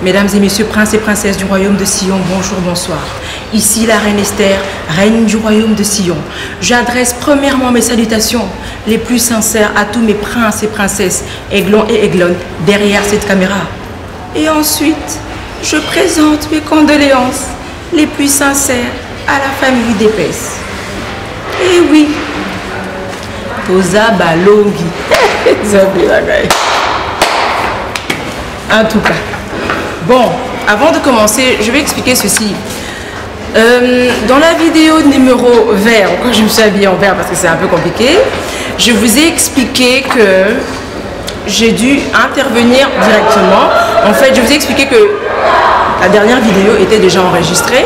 Mesdames et messieurs, princes et princesses du royaume de Sion, bonjour, bonsoir. Ici la reine Esther, reine du royaume de Sion. J'adresse premièrement mes salutations les plus sincères à tous mes princes et princesses, aiglons et aiglonnes, derrière cette caméra. Et ensuite, je présente mes condoléances les plus sincères à la famille d'Épaisse. Et oui, Toza Balongi. En tout cas. Bon, avant de commencer, je vais expliquer ceci. Dans la vidéo numéro vert, quand je me suis habillée en vert parce que c'est un peu compliqué, je vous ai expliqué que j'ai dû intervenir directement. En fait, je vous ai expliqué que la dernière vidéo était déjà enregistrée,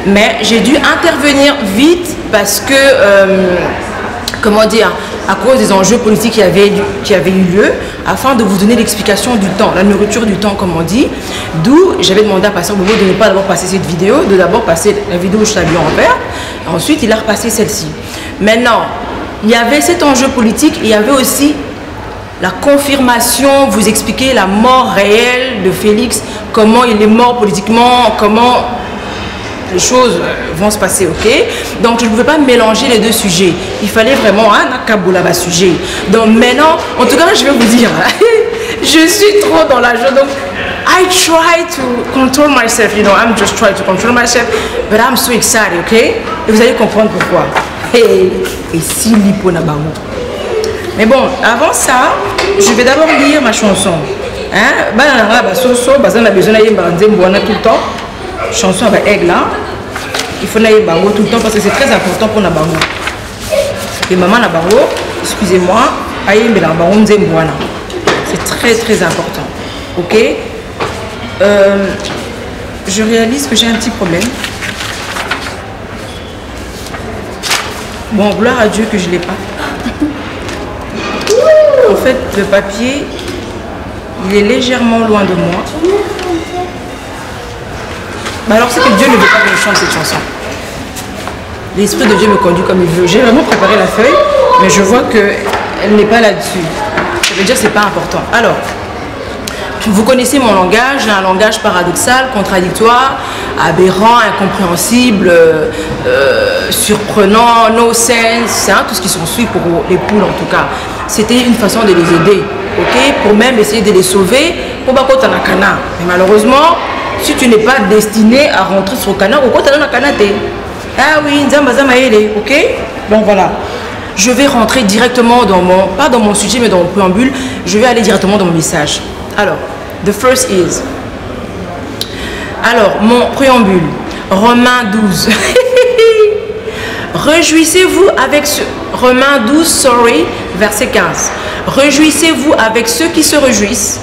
mais j'ai dû intervenir vite parce que, comment dire, à cause des enjeux politiques qui avaient eu lieu, afin de vous donner l'explication du temps, la nourriture du temps, comme on dit. D'où j'avais demandé à Pasteur Bobo de ne pas d'abord passer cette vidéo, de d'abord passer la vidéo où je suis habillée en vert, ensuite il a repassé celle-ci. Maintenant, il y avait cet enjeu politique, il y avait aussi la confirmation, vous expliquer la mort réelle de Félix, comment il est mort politiquement, comment les choses vont se passer, ok? Donc je ne pouvais pas mélanger les deux sujets. Il fallait vraiment un akaboula sujet. Donc maintenant, en tout cas, je vais vous dire, je suis trop dans la joie. Donc, I try to control myself, you know, I'm just trying to control myself, but I'm so excited, ok? Et vous allez comprendre pourquoi. Et si lipo na bango. Mais bon, avant ça, je vais d'abord lire ma chanson. Hein? On a besoin d'aller tout le temps. Chanson avec aigle là. Il faut aller bango tout le temps parce que c'est très important pour Nabango. Et maman Nabango, excusez-moi, c'est très très important. Ok? Je réalise que j'ai un petit problème. Bon, gloire à Dieu que je ne l'ai pas. En fait, le papier, il est légèrement loin de moi. Bah alors c'est que Dieu ne veut pas que je chante cette chanson. L'Esprit de Dieu me conduit comme il veut. J'ai vraiment préparé la feuille, mais je vois qu'elle n'est pas là-dessus. Ça veut dire que ce n'est pas important. Alors, vous connaissez mon langage, j'ai un langage paradoxal, contradictoire, aberrant, incompréhensible, surprenant, no sense, hein, tout ce qui s'ensuit pour les poules en tout cas. C'était une façon de les aider, ok, pour même essayer de les sauver, pour pas qu'on t'en a cana. Mais malheureusement, si tu n'es pas destiné à rentrer sur le canard, pourquoi tu as dans le canard? Ah oui, ok? Bon voilà. Je vais rentrer directement dans mon, pas dans mon sujet, mais dans mon préambule. Je vais aller directement dans mon message. Alors, the first is. Alors, mon préambule. Romains 12. Réjouissez-vous avec ce... Romains 12, sorry, verset 15. Réjouissez-vous avec ceux qui se réjouissent.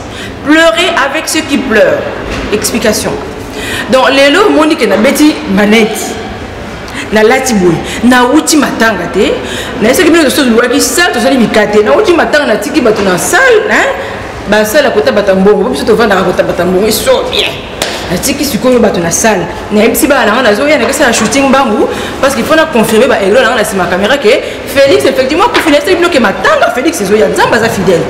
Pleurez avec ceux qui pleurent. Explication. Donc, les lots, Monique na beti manette. Na latiboui. Na uti matanga te. Na esa kibino so lwa ki sal to sali mikate. Na uti matanga na tiki bato na sal, hein? Ba sal à côté batambongo. Biso to vanda à côté batambongo. Ils sont bien. Na tiki sikoyo bato na sal. Na epsi ba na na zo ya na kesa la shooting bangu parce qu'il faut na confirmer ba eglo na ma caméra que Félix effectivement pour finir c'est bloqué matanga Félix zo ya nzamba za fidèle.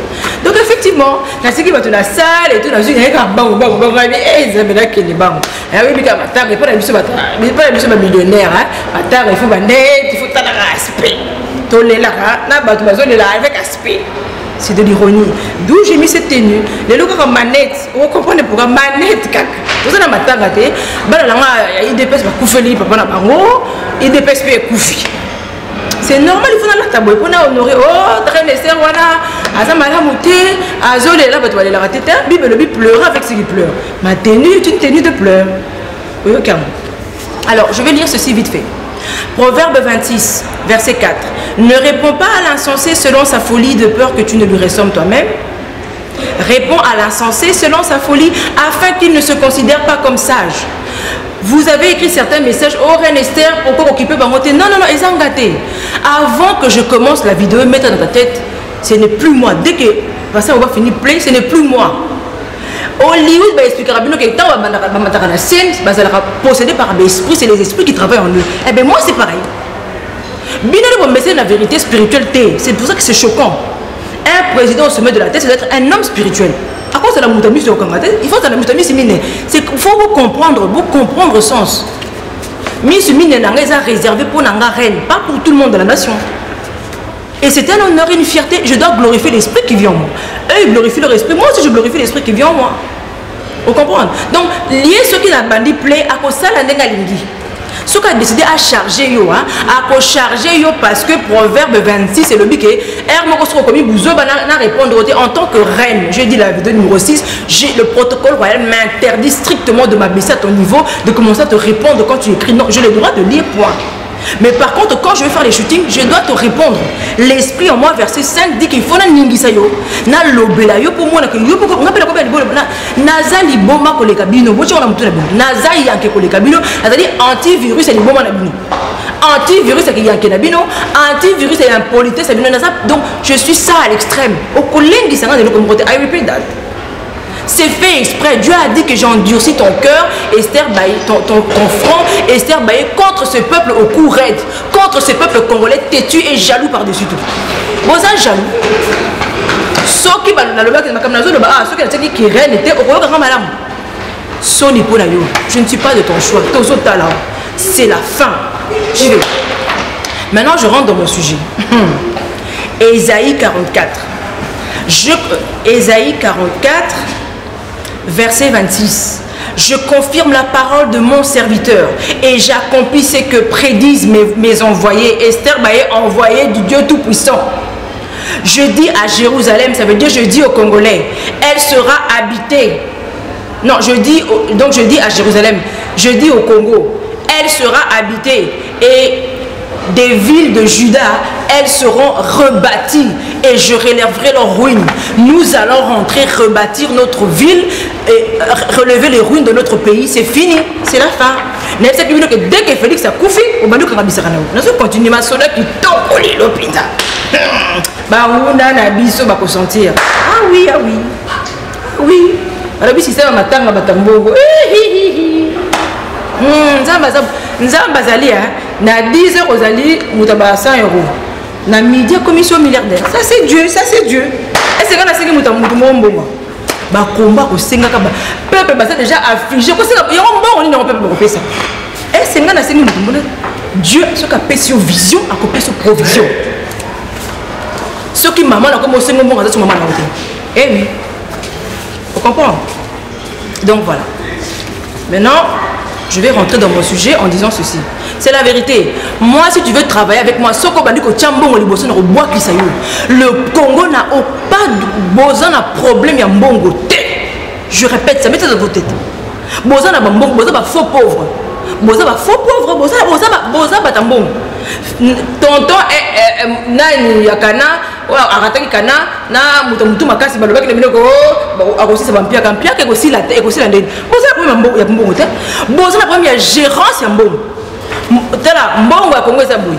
Donc effectivement, na tiki bato na sal et tout na zo ya ka bangu eh zabela ke ni bangu. Ah oui bika matanga pas la biso bata. Mais pas la biso ba millionnaire hein. Matanga il faut ba net, il faut ta respect. Tolela na bato bazo de la avec aspect. C'est de l'ironie. D'où j'ai mis cette tenue. Les locaux comme manette. Vous comprenez pourquoi manette caca. Vous avez ma tangate. Il dépêche ma koufeli papa na bango. Il dépêche pas koufi. C'est normal il faut dans la table. Il faut honorer. Oh très Esther wana. Azamala mouté. Azolé là bato aller la rater. Bible le bi pleure avec ceux qui pleurent. Ma tenue est une tenue de pleurs. Oui ok. Alors je vais lire ceci vite fait. Proverbe 26, verset 4. Ne réponds pas à l'insensé selon sa folie de peur que tu ne lui ressommes toi-même. Réponds à l'insensé selon sa folie afin qu'il ne se considère pas comme sage. Vous avez écrit certains messages. Oh, Reine Esther, pourquoi occuper par monter? Non, non, non, ils ont gâté. Avant que je commence la vidéo, mettre dans ta tête, ce n'est plus moi. Dès que ça va finir play, ce n'est plus moi. Hollywood va expliquer que tant que la scène possédé par l'esprit, c'est les esprits qui travaillent en eux. Eh bien moi c'est pareil. Bien la vérité spirituelle, c'est pour ça que c'est choquant. un président au sommet de la tête, c'est d'être un homme spirituel. À cause de la moutamie sur le Kangate, il faut que la moutamie se mine. Il faut vous comprendre le sens. Miss Mine est réservé pour la reine, pas pour tout le monde de la nation. Et c'est un honneur et une fierté. Je dois glorifier l'esprit qui vient en moi. Eux, ils glorifient leur esprit. Moi aussi, je glorifie l'esprit qui vient en moi. Vous comprenez? Donc, lier ce qui n'a pas dit plaît à cause de ça, la nengalingi. Ce qui a décidé à charger yo, à charger yo parce que Proverbe 26 c'est le but que répondre en tant que reine. Je dis la vidéo numéro 6, le protocole royal m'interdit strictement de m'abaisser à ton niveau, de commencer à te répondre quand tu écris. Non, j'ai le droit de lire, point. Mais par contre, quand je vais faire les shootings, je dois te répondre. L'esprit en moi, verset 5, dit qu'il faut na ningisa yo, na lobela yo pour moi, que yo pour on appelle la bolo na naza liboma ko le kabino, mo chona mutu na bino. Naza yanke ko le kabino, c'est-à-dire antivirus c'est liboma na bino. Antivirus c'est qu'il yanke na bino, antivirus c'est impolitesse c'est bino naza. Donc je suis ça à l'extrême. Au kolengi ça de comme côté. I repeat that. C'est fait exprès. Dieu a dit que j'endurcis ton cœur, Esther Baye, ton front, Esther Baye, contre ce peuple au cou raide, contre ce peuple congolais têtu et jaloux par-dessus tout. Vous êtes jaloux. Ceux qui qui reine était au Congolais, je ne suis pas de ton choix. C'est la fin. J'y vais. Maintenant, je rentre dans mon sujet. Ésaïe 44. Ésaïe 44. Verset 26. Je confirme la parole de mon serviteur et j'accomplis ce que prédisent mes envoyés. Esther Baye, envoyé du Dieu Tout-Puissant. Je dis à Jérusalem, ça veut dire je dis aux Congolais, elle sera habitée. Non, je dis à Jérusalem, je dis au Congo, elle sera habitée et des villes de Juda, elles seront rebâties et je relèverai leurs ruines. Nous allons rentrer, rebâtir notre ville et relever les ruines de notre pays. C'est fini, c'est la fin. Dès que Félix a couffé, on va nous continuer à sonner qui tombe le pinza. Sentir. Ah oui, ah oui. Ah oui. Alors, si c'est un matin, on va t'embaucher. Nzambazali na 10 heures ozali mutaba 100 €. Na midi commission milliardaire. Ça c'est Dieu, ça c'est Dieu. Et c'est quand on a séki mutamutu mbongo. Ba combat ko senga ka ba peuple ba déjà affligé ko senga yo mbongo ni na peuple ko pesa. Et c'est quand on a séki mutumbona. Dieu ce qu'a payé vision a coupé sur provision. Ce qui maman la comme senga mbongo ça maman na côté. Eh oui. Vous comprenez? Donc voilà. Maintenant je vais rentrer dans mon sujet en disant ceci. C'est la vérité. Moi, si tu veux travailler avec moi, le Congo n'a pas besoin d'un problème. Je répète, ça mettez dans vos têtes. Besoin d'un faux pauvre. Besoin d'un faux pauvre. Besoin d'un tonton nani yakana arataki kana na mutu makasi balobaki na binoko akosisa bampiaka mpiaka ekosila te ekosila ndeni boza problème ya mbongo te boza na problème ya gérance ya mbongo tala mbongo ya Congo eza boyi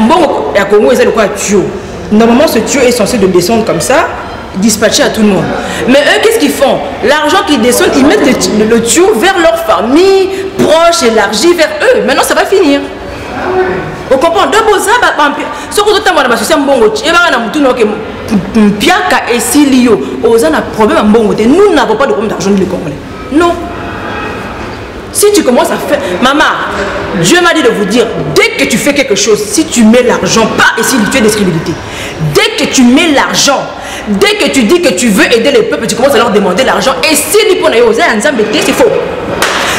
mbongo ya Congo eza quoi tuyau. Normalement ce tuyau est censé de descendre comme ça, dispatcher à tout le monde. Mais eux qu'est-ce qu'ils font? L'argent qui descend, ils mettent le tuyau vers leur famille proche, élargi vers eux. Maintenant ça va finir. Vous comprenez? De beaux abats, ce que vous avez dans la société, et si l'io, vous avez un problème, nous n'avons pas de problème d'argent de Congolais. Non. Si tu commences à faire, maman, Dieu m'a dit de vous dire, dès que tu fais quelque chose, si tu mets l'argent, pas ici, tu es disponibilité. Dès que tu mets l'argent, dès que tu dis que tu veux aider les peuples, tu commences à leur demander l'argent. Et si c'est faux.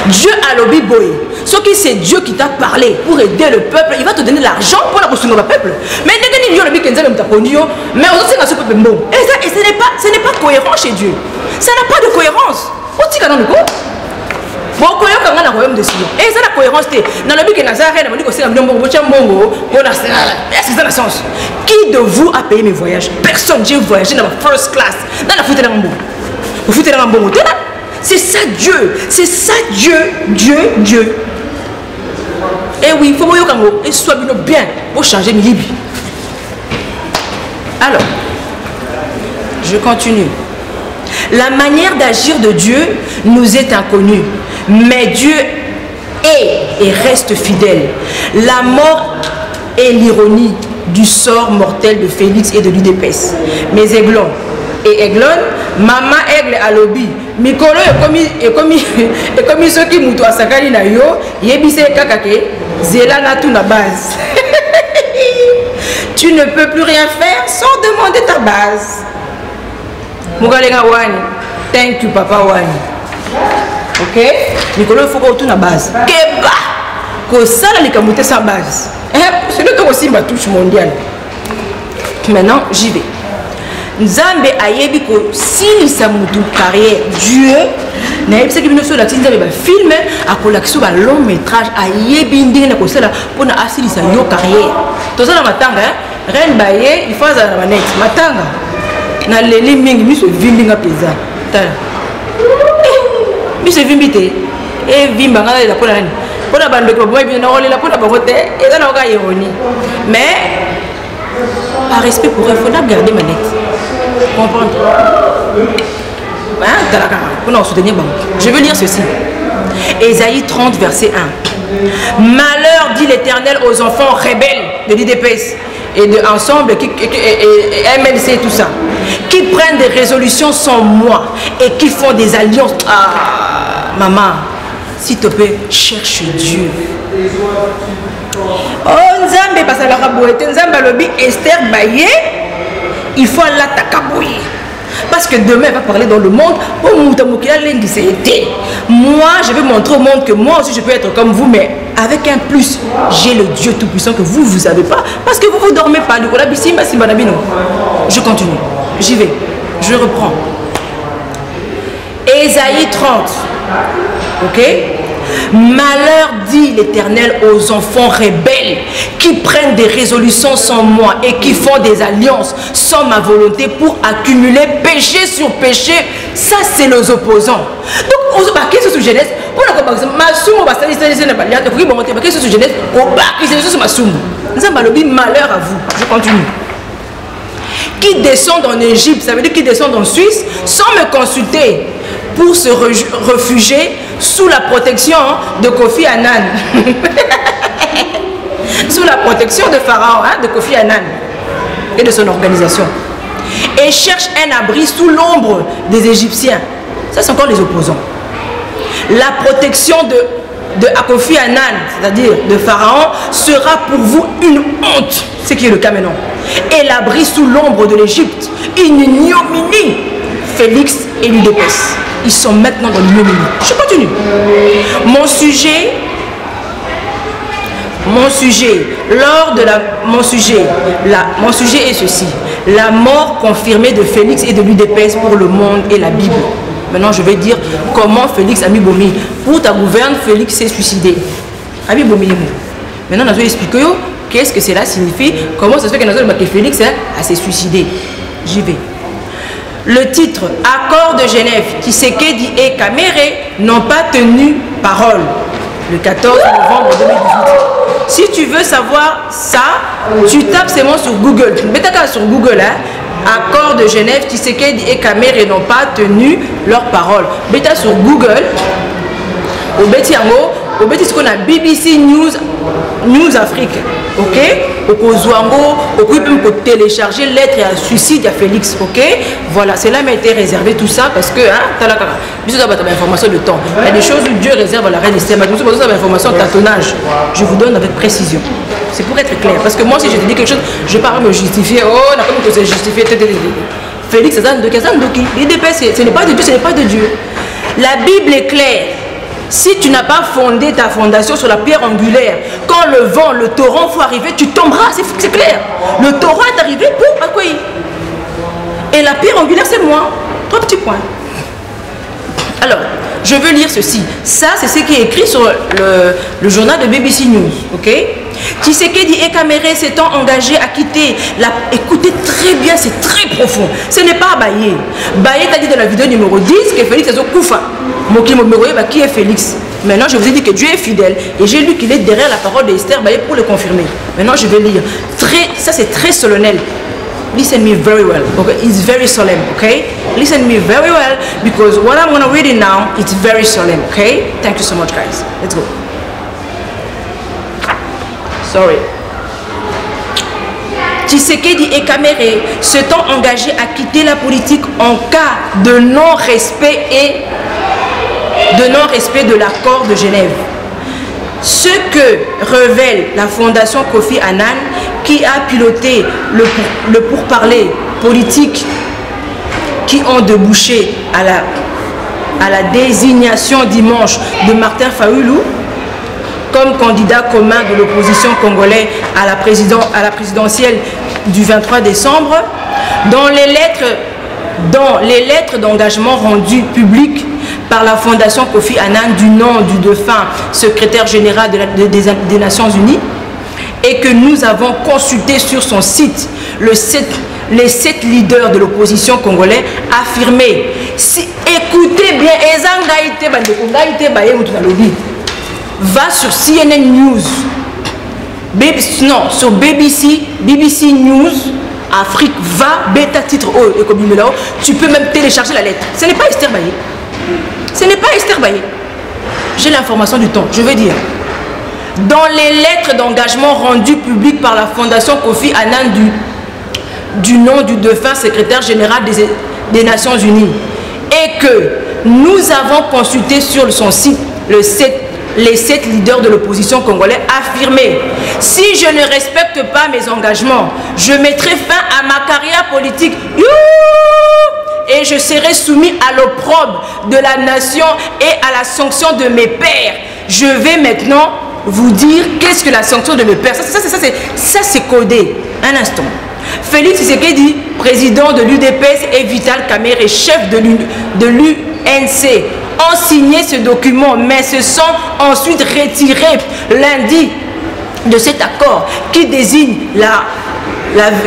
Dieu a lobby boy. Ce qui c'est Dieu qui t'a parlé pour aider le peuple, il va te donner l'argent pour la construire le peuple. Mais dès que Dieu lobby mais aussi ce peuple bon. Et ce n'est pas cohérent chez Dieu. Ça n'a pas de cohérence. Bon, cohérence dans royaume de Sion. Et ça la cohérence dans le but que Nazareth a dit que c'est un bongo, c'est dans le sens. Qui de vous a payé mes voyages? Personne. J'ai voyagé dans la first class. Dans la foutée dans mon bon. Vous foutez dans mon bon. C'est ça Dieu. C'est ça Dieu. Dieu. Et oui, il faut que et soit bien pour changer mes libres. Alors, je continue. La manière d'agir de Dieu nous est inconnue. Mais Dieu est et reste fidèle. La mort et l'ironie du sort mortel de Félix et de l'UDPS. Mais Aiglon et Aiglon, maman Aigle à lobby, Mikolo est commis ce qui moutou à Sakali na yo, yebise kakake, zela na tout na base. Tu ne peux plus rien faire sans demander ta base. Mugalenga Wani, thank you papa Wani. Ok? Mikolo faut qu'on tourne à base. Keba! Que ça la likamouté sans base. C'est le temps aussi ma touche mondiale. Maintenant, j'y vais. Nzambe ayebi ko si sa mutu carrière Dieu na yebisa ki bino so la tinza ba film akola kiso ba long métrage ayebi ndenge na ko sala pona asili sa yo carrière. Tozala matanga reine baye il faut za na manet matanga na leli mingi miso vimbinga peza. Tala. Miso vimbite e vimba ngala la pona nani. Pona bando ko boy bino na olela pona bagote et ça na ka ironi. Mais par respect pour elle, il faudra garder ma nette. Comprendre. Je veux lire ceci. Ésaïe 30, verset 1. Malheur, dit l'Éternel, aux enfants rebelles de l'IDPS et de ensemble, et MLC et tout ça, qui prennent des résolutions sans moi et qui font des alliances. Ah, maman, s'il te plaît, cherche Dieu. Oh, Nzambe parce que la rabouette, Nzambe lobby Esther Baye, il faut l'attaquer. Parce que demain elle va parler dans le monde. Moi, je vais montrer au monde que moi aussi je peux être comme vous, mais avec un plus. J'ai le Dieu tout-puissant que vous n'avez pas. Parce que vous ne dormez pas. Je continue. J'y vais. Je reprends. Ésaïe 30. Ok? Malheur, dit l'Éternel, aux enfants rebelles qui prennent des résolutions sans moi et qui font des alliances sans ma volonté pour accumuler péché sur péché. Ça, c'est les opposants. Donc, on va se jeunesse. Malheur à vous. Je continue. Qui descendent en Égypte, ça veut dire qui descendent en Suisse sans me consulter pour se réfugier sous la protection de Kofi Annan. Sous la protection de Pharaon, de Kofi Annan et de son organisation. Et cherche un abri sous l'ombre des Égyptiens. Ça, c'est encore les opposants. La protection de Kofi Annan, c'est-à-dire de Pharaon, sera pour vous une honte. Ce qui est le cas maintenant. Et l'abri sous l'ombre de l'Égypte, une ignominie. Félix et l'UDPS. Ils sont maintenant dans l'ignominie. Je continue. Mon sujet est ceci. La mort confirmée de Félix et de l'UDPS pour le monde et la Bible. Maintenant, je vais dire comment Félix a mis Bomi. Pour ta gouverne, Félix s'est suicidé. Maintenant, on va expliquer qu'est-ce que cela signifie, comment ça se fait que Félix s'est suicidé. J'y vais. Le titre Accord de Genève, Tshisekedi et Kamere n'ont pas tenu parole. Le 14 novembre 2018. Si tu veux savoir ça, tu tapes ces mots sur Google. Sur Google, Accord de Genève, Tshisekedi et Kamere n'ont pas tenu leur parole. Bêta sur Google. Au Betiango, au Beti ce qu'on a BBC News Afrique. Ok? Au Kozwango, au peut télécharger lettre et un suicide à Félix. Ok? Voilà, cela m'a été réservé tout ça parce que information de temps. Il y a des choses où Dieu réserve à la reine Esther. Mais vous avez information tâtonnage. Je vous donne avec précision. C'est pour être clair. Parce que moi, si je te dis quelque chose, je ne vais pas me justifier. Oh, on a pas que c'est justifié. Félix, ce n'est pas de Dieu, ce n'est pas de Dieu. La Bible est claire. Si tu n'as pas fondé ta fondation sur la pierre angulaire, quand le vent, le torrent faut arriver, tu tomberas, c'est clair. Le torrent est arrivé pour accueillir. Et la pierre angulaire, c'est moi. 3 petits points. Alors, je veux lire ceci. Ça, c'est ce qui est écrit sur le journal de BBC News. Ok? Tshisekedi et Kamere s'étant engagés à quitter la... Écoutez très bien, c'est très profond. Ce n'est pas Baye. Baye t'a dit dans la vidéo numéro 10 que Félix est au Koufa. Qui est Félix? Maintenant, je vous ai dit que Dieu est fidèle. Et j'ai lu qu'il est derrière la parole d'Esther Baye pour le confirmer. Maintenant, je vais lire. Ça, c'est très solennel. Listen me very well. Okay? It's very solemn. Okay? Listen me very well because what I'm going to read it now, it's very solemn. Okay? Thank you so much, guys. Let's go. Tshisekedi et Kamere se sont engagés à quitter la politique en cas de non-respect de l'accord de Genève. Ce que révèle la fondation Kofi Annan, qui a piloté le pourparler politique qui ont débouché à la désignation dimanche de Martin Fayulu comme candidat commun de l'opposition congolaise à la présidentielle du 23 décembre, dans les lettres d'engagement rendues publiques par la fondation Kofi Annan du nom du défunt secrétaire général des Nations Unies, et que nous avons consulté sur son site, les 7 leaders de l'opposition congolaise affirmaient, écoutez bien, va sur CNN News, non, sur BBC News Afrique, va, bêta titre, tu peux même télécharger la lettre. Ce n'est pas Esther Baye. Ce n'est pas Esther Baye. J'ai l'information du temps, je veux dire. Dans les lettres d'engagement rendues publiques par la fondation Kofi Annan du nom du défunt secrétaire général des Nations Unies, et que nous avons consulté sur son site les 7 leaders de l'opposition congolaise affirmaient: si je ne respecte pas mes engagements, je mettrai fin à ma carrière politique et je serai soumis à l'opprobre de la nation et à la sanction de mes pairs. Je vais maintenant vous dire qu'est-ce que la sanction de mes pairs. Ça c'est codé. Un instant. Félix Tshisekedi, président de l'UDPS, et Vital Kamerhe, chef de l'UNC, ont signé ce document, mais se sont ensuite retirés lundi de cet accord qui désigne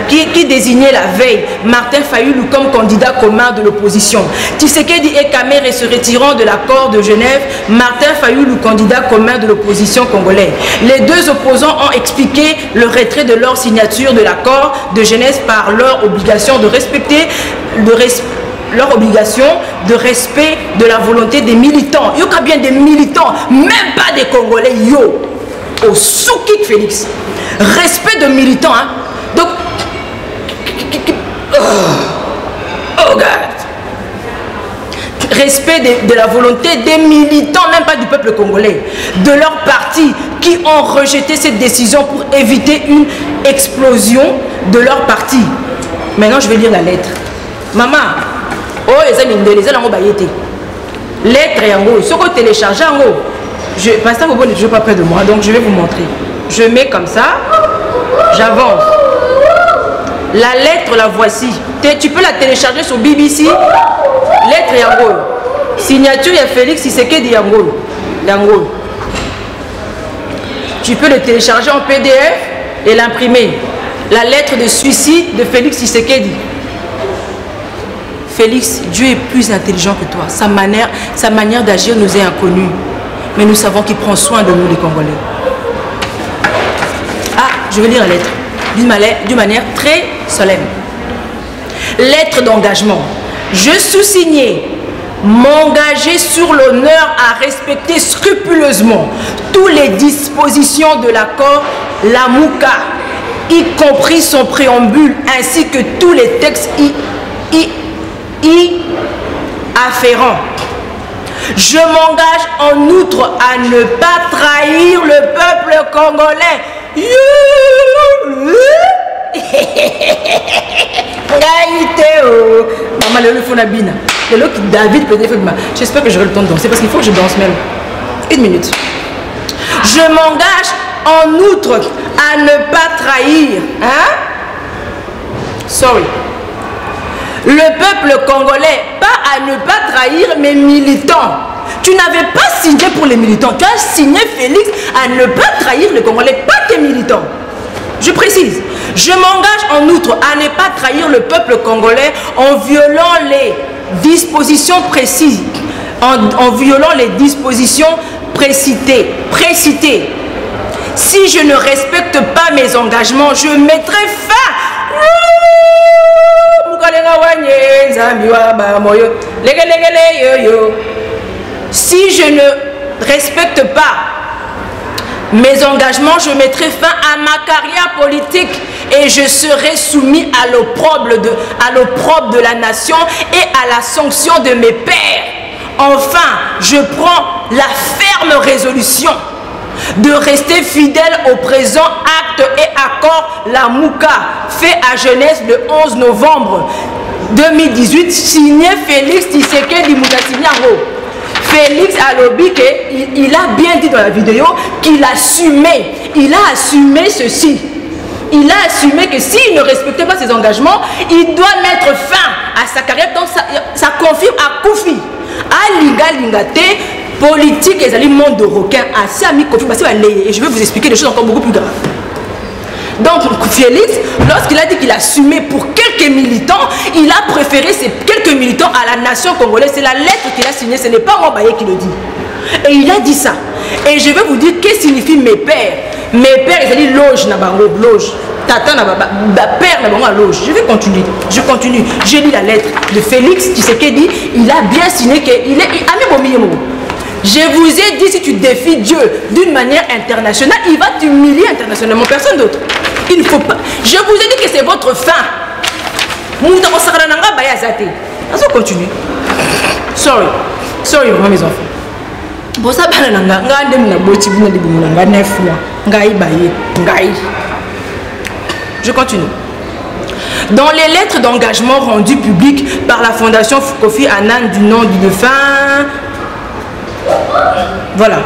qui désignait la veille Martin Fayulu comme candidat commun de l'opposition. Tshisekedi et Kamerhe se retirant de l'accord de Genève, Martin Fayulu, candidat commun de l'opposition congolaise. Les deux opposants ont expliqué le retrait de leur signature de l'accord de Genève par leur obligation de respecter leur obligation de respect de la volonté des militants. Il y a bien des militants, même pas des Congolais, au soukik Félix. Respect de militants, hein. Donc, oh God. Respect de la volonté des militants, même pas du peuple congolais, de leur parti, qui ont rejeté cette décision pour éviter une explosion de leur parti. Maintenant, je vais lire la lettre. Maman, oh, les amis, les amis, lettre et en haut, ce qu'on télécharge en haut. Pasteur Bobo n'est toujours pas près de moi, donc je vais vous montrer. Je mets comme ça, j'avance. La lettre, la voici. Tu peux la télécharger sur BBC. Lettre Yango. Signature, il y a Félix Tshisekedi Yango. Tu peux le télécharger en PDF et l'imprimer. La lettre de suicide de Félix Tshisekedi. Félix, Dieu est plus intelligent que toi. Sa manière d'agir nous est inconnue. Mais nous savons qu'il prend soin de nous, les Congolais. Ah, je vais lire la lettre. D'une manière très solennne. Lettre d'engagement. Je sous-signais m'engager sur l'honneur à respecter scrupuleusement toutes les dispositions de l'accord Lamuka, y compris son préambule, ainsi que tous les textes y afférents. Je m'engage en outre à ne pas trahir le peuple congolais. J'espère que j'aurai le temps de danser parce qu'il faut que je danse même. Une minute. Je m'engage en outre à ne pas trahir. Hein? Sorry. Le peuple congolais, pas à ne pas trahir mes militants. Tu n'avais pas signé pour les militants. Tu as signé, Félix, à ne pas trahir les Congolais, pas tes militants. Je précise. Je m'engage en outre à ne pas trahir le peuple congolais en violant les dispositions précises. En violant les dispositions précitées. Si je ne respecte pas mes engagements, je mettrai fin. Si je ne respecte pas mes engagements, je mettrai fin à ma carrière politique et je serai soumis à l'opprobre de la nation et à la sanction de mes pairs. Enfin, je prends la ferme résolution de rester fidèle au présent acte et accord la Mouka fait à Genève le 11 novembre 2018 signé Félix Tshisekedi Moutasignago. Félix Alobi, il a bien dit dans la vidéo qu'il assumait, il a assumé ceci. Il a assumé que s'il ne respectait pas ses engagements, il doit mettre fin à sa carrière. Donc ça confirme à Koufi. À Lingate, politique et les monde de requin. À Sami Koufi, et je vais vous expliquer des choses encore beaucoup plus graves. Donc Félix, lorsqu'il a dit qu'il assumait pour quelques militants, il a préféré ces quelques militants à la nation congolaise. C'est la lettre qu'il a signée, ce n'est pas moi Baye qui le dit. Et il a dit ça. Et je vais vous dire qu'est-ce que signifie mes pères. Mes pères, ils ont dit loge, loge. Tata, père, loge. Je vais continuer. Je continue. Je lis la lettre de Félix Tshisekedi. Il a bien signé qu'il est ami. Je vous ai dit, si tu défies Dieu d'une manière internationale, il va t'humilier internationalement. Personne d'autre. Il ne faut pas. Je vous ai dit que c'est votre fin. On continue. Sorry, vraiment mes enfants. Je continue. Dans les lettres d'engagement rendues publiques par la Fondation Kofi Annan du nom d'une fin. Voilà.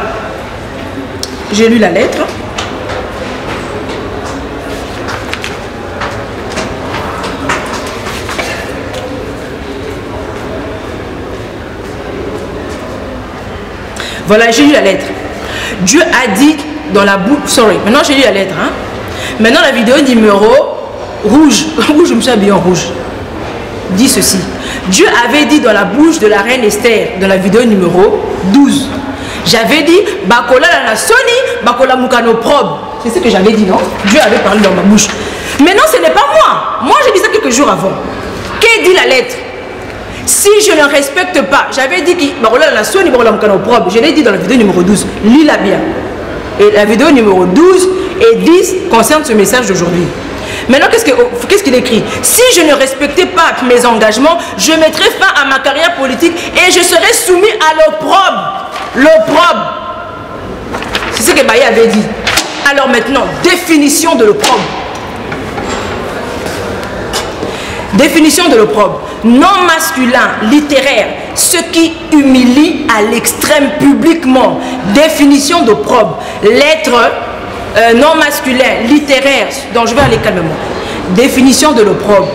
J'ai lu la lettre. Voilà, j'ai lu la lettre. Dieu a dit dans la bouche... Sorry, maintenant j'ai lu la lettre. Hein? Maintenant la vidéo numéro rouge. Rouge, je me suis habillée en rouge. Dit ceci. Dieu avait dit dans la bouche de la reine Esther, dans la vidéo numéro 12. J'avais dit, Bakola la Soni, Bakola Mukano probe. C'est ce que j'avais dit, non? Dieu avait parlé dans ma bouche. Mais non, ce n'est pas moi. Moi, j'ai dit ça quelques jours avant. Qu'est dit la lettre? Si je ne respecte pas, j'avais dit que Bakola la Soni, Bakola Mukano probe. Je l'ai dit dans la vidéo numéro 12. Lis-la bien. Et la vidéo numéro 12 et 10 concerne ce message d'aujourd'hui. Maintenant, qu'est-ce qu'il écrit? Si je ne respectais pas mes engagements, je mettrais fin à ma carrière politique et je serais soumis à l'opprobre. L'opprobre. C'est ce que Baye avait dit. Alors maintenant, définition de l'opprobre. Définition de l'opprobre. Non masculin, littéraire, ce qui humilie à l'extrême publiquement. Définition d'opprobre. Lettre non masculin, littéraire, donc je vais aller calmement. Définition de l'opprobre.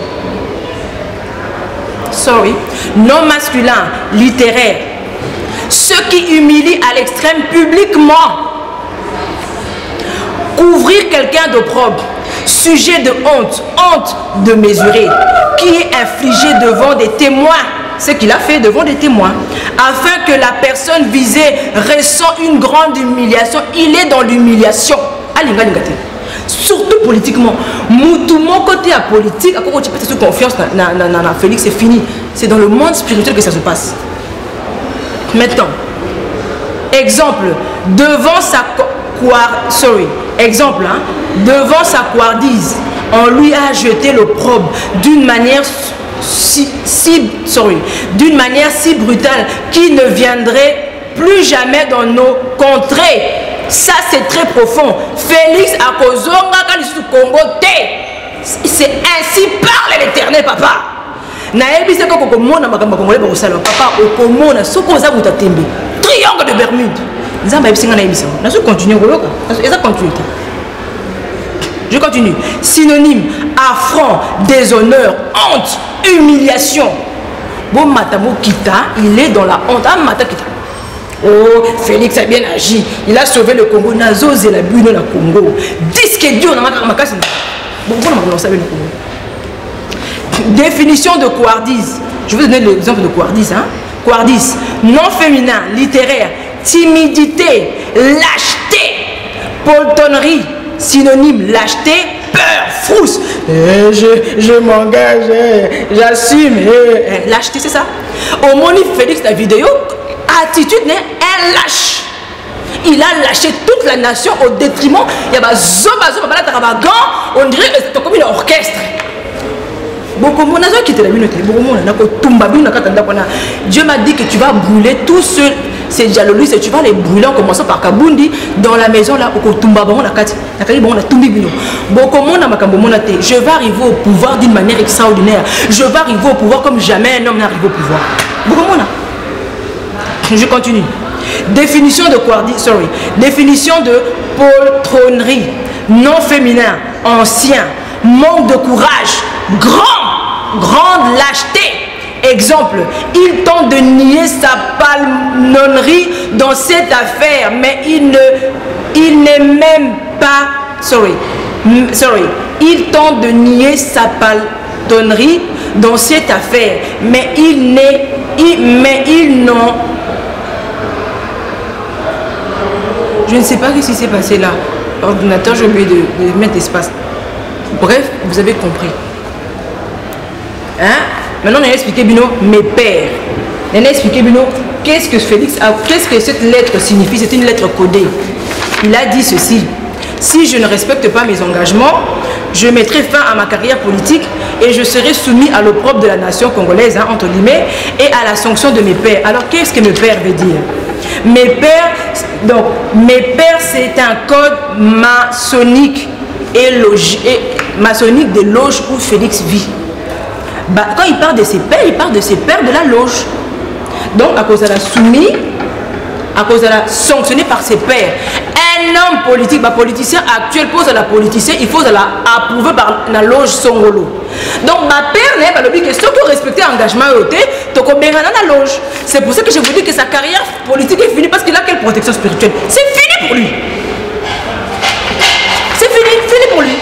Sorry. Non masculin, littéraire. Ce qui humilie à l'extrême publiquement. Couvrir quelqu'un d'opprobre. Sujet de honte. Honte de mesurer. Qui est infligé devant des témoins. Ce qu'il a fait devant des témoins. Afin que la personne visée ressent une grande humiliation. Il est dans l'humiliation. Surtout politiquement. Mon côté à politique, à quoi tu peux te confiance dans Félix, c'est fini. C'est dans le monde spirituel que ça se passe. Maintenant, exemple, devant sa couardise, on lui a jeté l'opprobre d'une manière si brutale qu'il ne viendrait plus jamais dans nos contrées. Ça c'est très profond. Félix a kozonga kalisu Congo te. C'est ainsi parle l'Éternel, papa. Naebi se ko komona makamba congolais ba kosala papa okomona soko za buta tembe. Triangle de Bermude. Nzamba ebisinga na ebisa. Na so continuer koloka. Eza continue. Je continue. Synonyme affront, déshonneur, honte, humiliation. Bon matamo kita, il est dans la honte. Ah mata kita. Oh, Félix a bien agi. Il a sauvé le Congo. Nazo et la bulle dans le Congo. Disque Dieu, on a ma casse. Bon, on savait le Congo. Définition de couardise. Je vais vous donner l'exemple de couardise. Hein? Couardise, non féminin, littéraire, timidité, lâcheté, poltronnerie, synonyme, lâcheté, peur, frousse. Je m'engage, j'assume. Lâcheté, c'est ça. Au moment où Félix, la vidéo, attitude, elle lâche. il a lâché toute la nation au détriment. Il y a on dirait que c'est comme un orchestre. Dieu m'a dit que tu vas brûler tous ces jalousies, tu vas les brûler en commençant par Kabundi dans la maison là où je vais arriver au pouvoir d'une manière extraordinaire. Je vais arriver au pouvoir comme jamais un homme n'est arrivé au pouvoir. Je continue. Définition de définition de poltronnerie, non féminin, ancien, manque de courage, grande lâcheté. Exemple, il tente de nier sa palmonnerie dans cette affaire, mais il n'est même pas... Il tente de nier sa palmonnerie dans cette affaire, mais il n'en... Je ne sais pas ce qui s'est passé là. L'ordinateur, j'ai oublié de mettre espace. Bref, vous avez compris. Hein? Maintenant, on a expliqué Bino, mes pères. On a expliqué Bino, qu'est-ce que Félix a, qu'est-ce que cette lettre signifie? C'est une lettre codée. Il a dit ceci: si je ne respecte pas mes engagements, je mettrai fin à ma carrière politique et je serai soumis à l'opprobre de la nation congolaise, hein, entre guillemets, et à la sanction de mes pères. Alors, qu'est-ce que mes pères veut dire? Mes pères, c'est un code maçonnique maçonnique des loges où Félix vit. Bah, quand il parle de ses pères, il parle de ses pères de la loge. Donc, à cause de la soumis, à cause de la sanctionné par ses pères. Un homme politique, bah, politicien actuel pose à la politicien, il faut la approuver par la loge Songolo. Donc, ma père n'est pas le but que ceux qui ont respecté l'engagement la loge. C'est pour ça que je vous dis que sa carrière politique est finie parce qu'il a quelle protection spirituelle. C'est fini pour lui. C'est fini pour lui.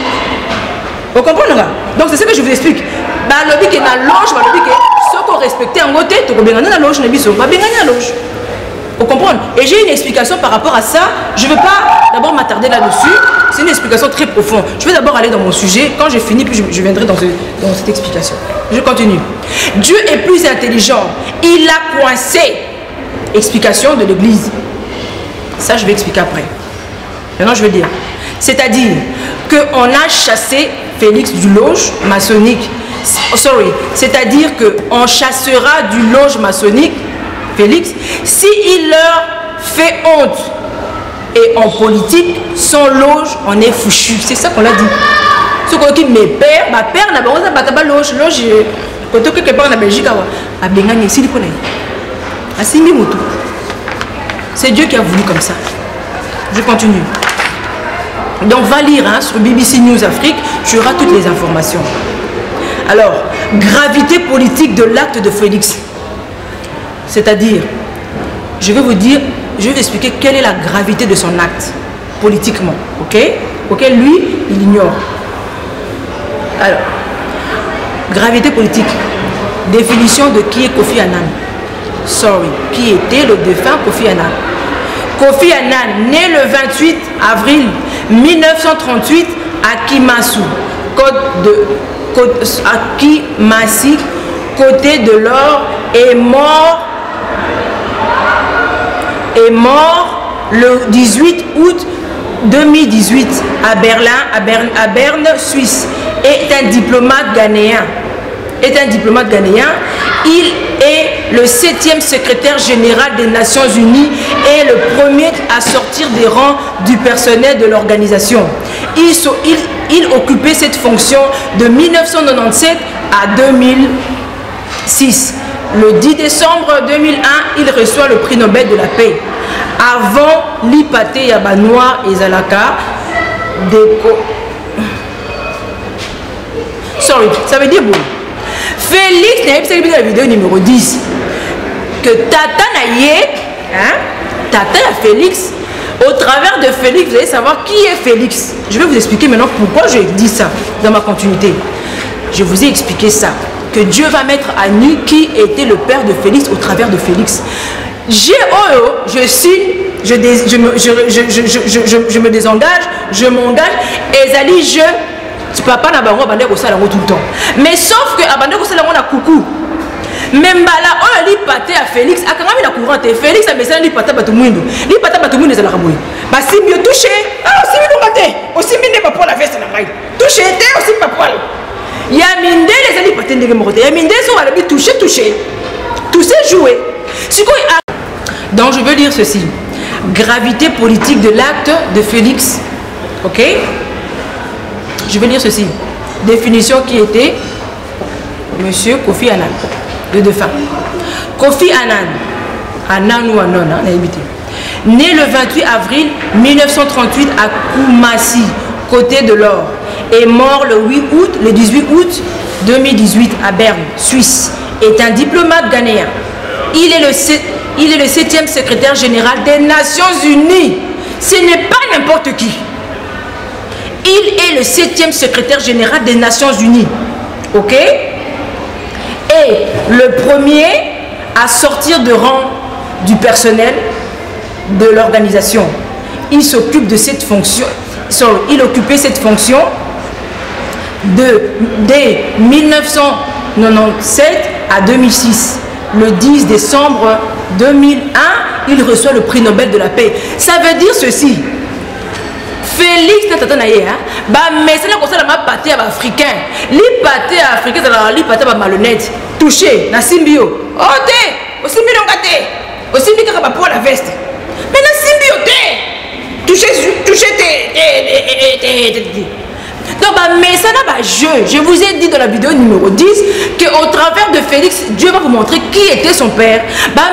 Vous comprenez là? Donc, c'est ce que je vous explique. Bah, le but que la loge, bah, le but que ceux qui ont respecté en côté, la loge, la loge. Vous comprenez? Et j'ai une explication par rapport à ça. Je ne vais pas d'abord m'attarder là-dessus. C'est une explication très profonde. Je vais d'abord aller dans mon sujet. Quand j'ai fini, puis je viendrai dans cette explication. Je continue. Dieu est plus intelligent. Il a coincé. Explication de l'Église. Ça, je vais expliquer après. Maintenant, je vais dire. C'est-à-dire qu'on a chassé Félix du loge maçonnique. C'est-à-dire qu'on chassera du loge maçonnique Félix, s'il leur fait honte. Et en politique, sans loge, on est fouchu. C'est ça qu'on a dit. Ce qu'on dit, mes pères, ma père n'a pas loge. Loge, quand on quelque part en Belgique, à Bengani, ici, c'est Dieu qui a voulu comme ça. Je continue. Donc, va lire hein, sur BBC News Afrique, tu auras toutes les informations. Alors, gravité politique de l'acte de Félix. C'est-à-dire, je vais vous expliquer quelle est la gravité de son acte, politiquement, ok? Auquel lui, il ignore. Alors, gravité politique, définition de qui est Kofi Annan. Qui était le défunt Kofi Annan. Kofi Annan, né le 28 avril 1938 à Kimassou, Akimassi, côté de l'or, est mort le 18 août 2018 à Berne, Suisse. Est un diplomate ghanéen. Il est le 7e secrétaire général des Nations Unies et le premier à sortir des rangs du personnel de l'organisation. Il occupait cette fonction de 1997 à 2006. Le 10 décembre 2001, il reçoit le prix Nobel de la paix. Avant l'Ipate Yabanoa et Zalaka, ça veut dire bon. Félix n'a pas la vidéo numéro 10. Que Tata Naye, hein, Tata à Félix, au travers de Félix, vous allez savoir qui est Félix. Je vais vous expliquer maintenant pourquoi je dis ça dans ma continuité. Je vous ai expliqué ça. Que Dieu va mettre à nu qui était le père de Félix au travers de Félix. Je signe, je me désengage, je m'engage, et Zali, tu peux pas n'avoir bandé au salon tout le temps. Mais sauf que abandonner au salon a coucou. même là on li paté à Félix a quand même la courante Félix a message li paté bato mwindo za la raboui ba simbi touché ah simbi ngate aussi minde ba pour la veste na ngai touché té aussi pas poil ya minde les ali paté ndenge mokote ya minde so ala bi touché jouer donc je veux dire ceci gravité politique de l'acte de Félix, ok, je veux dire ceci, définition qui était Monsieur Kofi Annan, de défunt. Kofi Annan ou Annan, né le 28 avril 1938 à Koumassi, côté de l'Or, et mort le 18 août 2018 à Berne, Suisse, est un diplomate ghanéen. Il est le 7e secrétaire général des Nations Unies. Ce n'est pas n'importe qui. Il est le 7e secrétaire général des Nations Unies. Ok? Et le premier à sortir de rang du personnel de l'organisation. Il s'occupe de cette fonction. Il occupait cette fonction dès 1997 à 2006. Le 10 décembre 2001, il reçoit le prix Nobel de la paix. Ça veut dire ceci. Félix Natanaye, mais c'est là qu'on a pâté africain. Les pâtés africains, les pâtés malhonnêtes, touché, na symbio. Oh, t'es, aussi bien gâté, aussi bien que pour la veste. Mais na symbio, touché, donc, mais ça n'a pas jeu. Je vous ai dit dans la vidéo numéro 10 qu'au travers de Félix, Dieu va vous montrer qui était son père.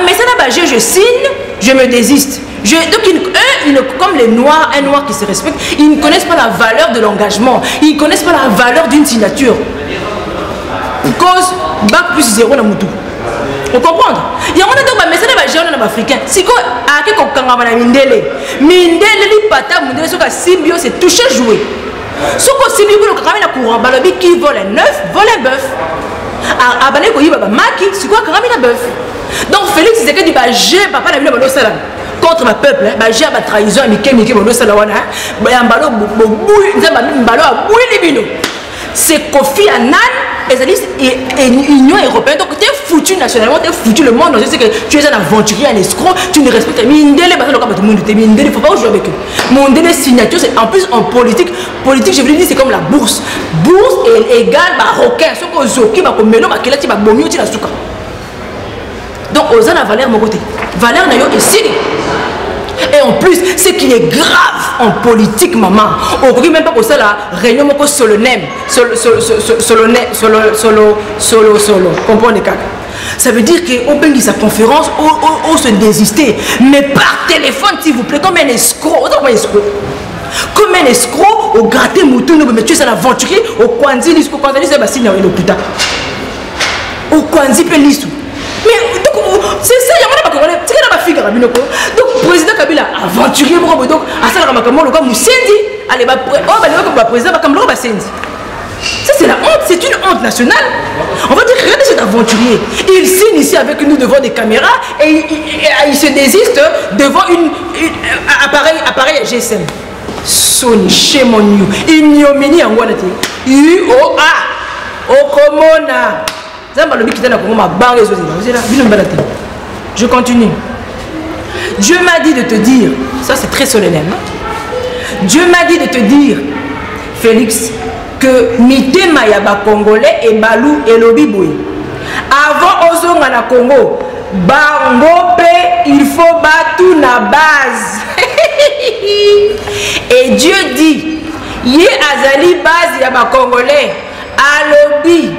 Mais ça n'a pas jeu. Je signe, je me désiste. Donc, comme les Noirs, un Noir qui se respecte, ils ne connaissent pas la valeur de l'engagement. Ils ne connaissent pas la valeur d'une signature. Cause, bac plus 0 dans Moutou. Vous comprenez? Il y a un message de africain. Si vous avez un Mindele, c'est touché jouer. Ce que si vous avez un courant, qui vole un œuf, vole un bœuf. Donc Félix disait que j'ai papa n'a contre ma peuple, j'ai ma trahison, c'est Kofi Annan et l'Union européenne. Donc tu es foutu nationalement, tu es foutu le monde. Je sais que tu es un aventurier, un escroc, tu ne respectes pas. Il ne faut pas jouer avec eux. Mon signature, c'est en plus en politique. Politique, je vous dis, c'est comme la bourse. Bourse est égale à requin. Donc, aux la valeur, mon côté. Valeur n'a pas ici. Et en plus, ce qui est grave en politique, maman, on ne peut même pas pour ça la réunion solennelle, solo, comprenez quoi? Ça veut dire qu'on peut dire sa conférence, on se désister, mais par téléphone, s'il vous plaît, comme un escroc, comme un escroc, au gratter mouton, mais tu es un aventurier, au Kwanzi, au Kwanzi, c'est Basile, au putain. Au Kwanzi, mais c'est ça, il y a pas de fille. Donc, le président Kabila aventurier, donc, à ça, allez, président, ça, c'est la honte, c'est une honte nationale. On va dire, regardez cet aventurier. Il signe ici avec nous devant des caméras et il se désiste devant un appareil GSM. Sony, shame on you. Ignominie en Guanati. UOA. Okomona. Je continue. Dieu m'a dit de te dire, ça c'est très solennel. Dieu m'a dit de te dire, Félix, que mitema yaba congolais et balou et lobiboui. Avant ozonga na Congo, bango il faut battre na base. Et Dieu dit, yé azali base yaba congolais, alobi.